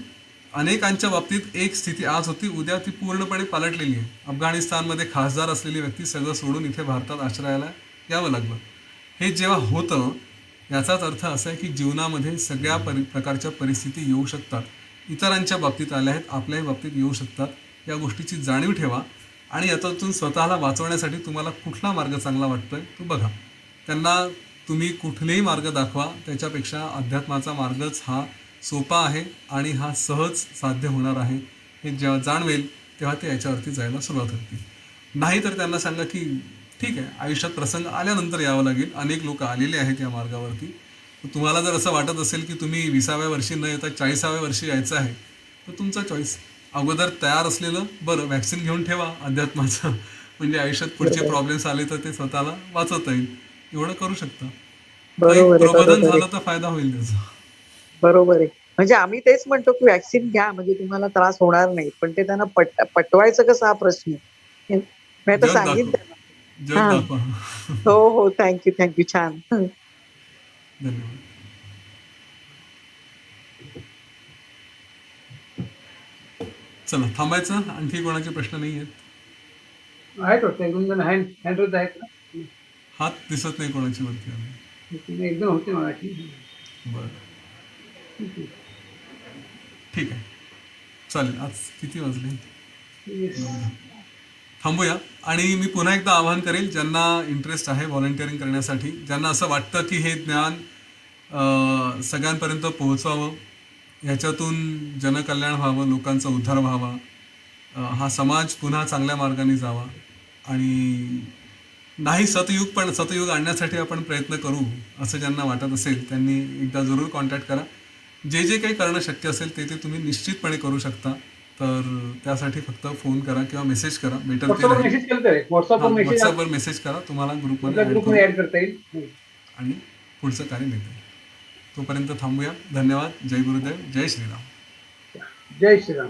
अनेकांच्या बाबतीत एक स्थिती आज होती, उद्या ती पूर्णपणे पालटलेली आहे. अफगाणिस्तानमध्ये खासदार असलेली व्यक्ती सगळं सोडून इथे भारतात आश्रयाला यावं लागलं. हे जेव्हा होतं, याचाच अर्थ असा आहे की जीवनामध्ये सगळ्या प्रकारच्या परिस्थिती येऊ शकतात. इतरांच्या बाबतीत आल्या आहेत, आपल्याही बाबतीत येऊ शकतात. या गोष्टीची जाणीव ठेवा आणि याच्यातून स्वतःला वाचवण्यासाठी तुम्हाला कुठला मार्ग चांगला वाटतोय तो बघा. त्यांना तुम्ही कुठलेही मार्ग दाखवा, त्याच्यापेक्षा अध्यात्माचा मार्गच हा सोपा आहे आणि हा सहज साध्य होणार आहे. हे जेव्हा जाणवेल तेव्हा ते याच्यावरती जायला सुरुवात होती. नाही तर त्यांना सांगा की ठीक आहे, आयुष्यात प्रसंग आल्यानंतर यावं लागेल. अनेक लोक आलेले आहेत या मार्गावरती. तुम्हाला जर असं वाटत असेल की तुम्ही 20व्या वर्षी न येता 40व्या वर्षी यायचं आहे, तर तुमचा चॉईस. अगोदर तयार असलेलं बरं. व्हॅक्सिन घेऊन ठेवा अध्यात्माचं, म्हणजे आयुष्यात पुढचे प्रॉब्लेम्स आले तर ते स्वतःला वाचवता येईल. एवढं करू शकता. तर एक बरोबर आहे, प्रबोधन बरोबर आहे, झालं तर फायदा होईल त्याचा. बरोबर आहे. म्हणजे आम्ही तेच म्हणतो की व्हॅक्सिन घ्या, म्हणजे तुम्हाला त्रास होणार नाही. पण ते त्यांना पटवायचं कसं, हा प्रश्न आहे. मी आता जग सांगेन दाखव, त्यांना. जग हा, दाखवा. हो हो, थँक्यू थँक्यू, छान. धन्यवाद. चला थांबायचं. आणखी कोणाचे प्रश्न नाही आहेत? आहेत वाटतं एक दोन जण हँड आहेत ना. हात दिसत नाही कोणाची वरती आले. एकदम होते मराठी. बरं, ठीक आहे, चालेल. आज किती वाजले? Yes. थांबूया. आणि मी पुन्हा एकदा आवाहन करेल, ज्यांना इंटरेस्ट आहे व्हॉलंटिअरिंग करण्यासाठी, ज्यांना असं वाटतं की हे ज्ञान सगळ्यांपर्यंत पोहोचावं, ह्याच्यातून जनकल्याण व्हावं, लोकांचा उद्धार व्हावा, हा समाज पुन्हा चांगल्या मार्गाने जावा. आणि नाही सतयुग, पण सतयुग आणण्यासाठी आपण प्रयत्न करू, असं ज्यांना वाटत असेल त्यांनी एकदा जरूर कॉन्टॅक्ट करा. जे जे काही करणं शक्य असेल ते ते तुम्ही निश्चितपणे करू शकता. तर त्यासाठी फक्त फोन करा किंवा मेसेज करा, बेटर ते व्हॉट्सअपवर राहील. मेसेज केलं तर हां, व्हॉट्सअपवर मेसेज व्हॉट्सअपवर मेसेज करा, तुम्हाला ग्रुपमध्ये ॲड करू ग्रुपमध्ये ऍड करता येईल. आणि पुढचं कार्य नेता येईल. तोपर्यंत थांबूया. धन्यवाद. जय गुरुदेव, जय श्रीराम. जय श्रीराम.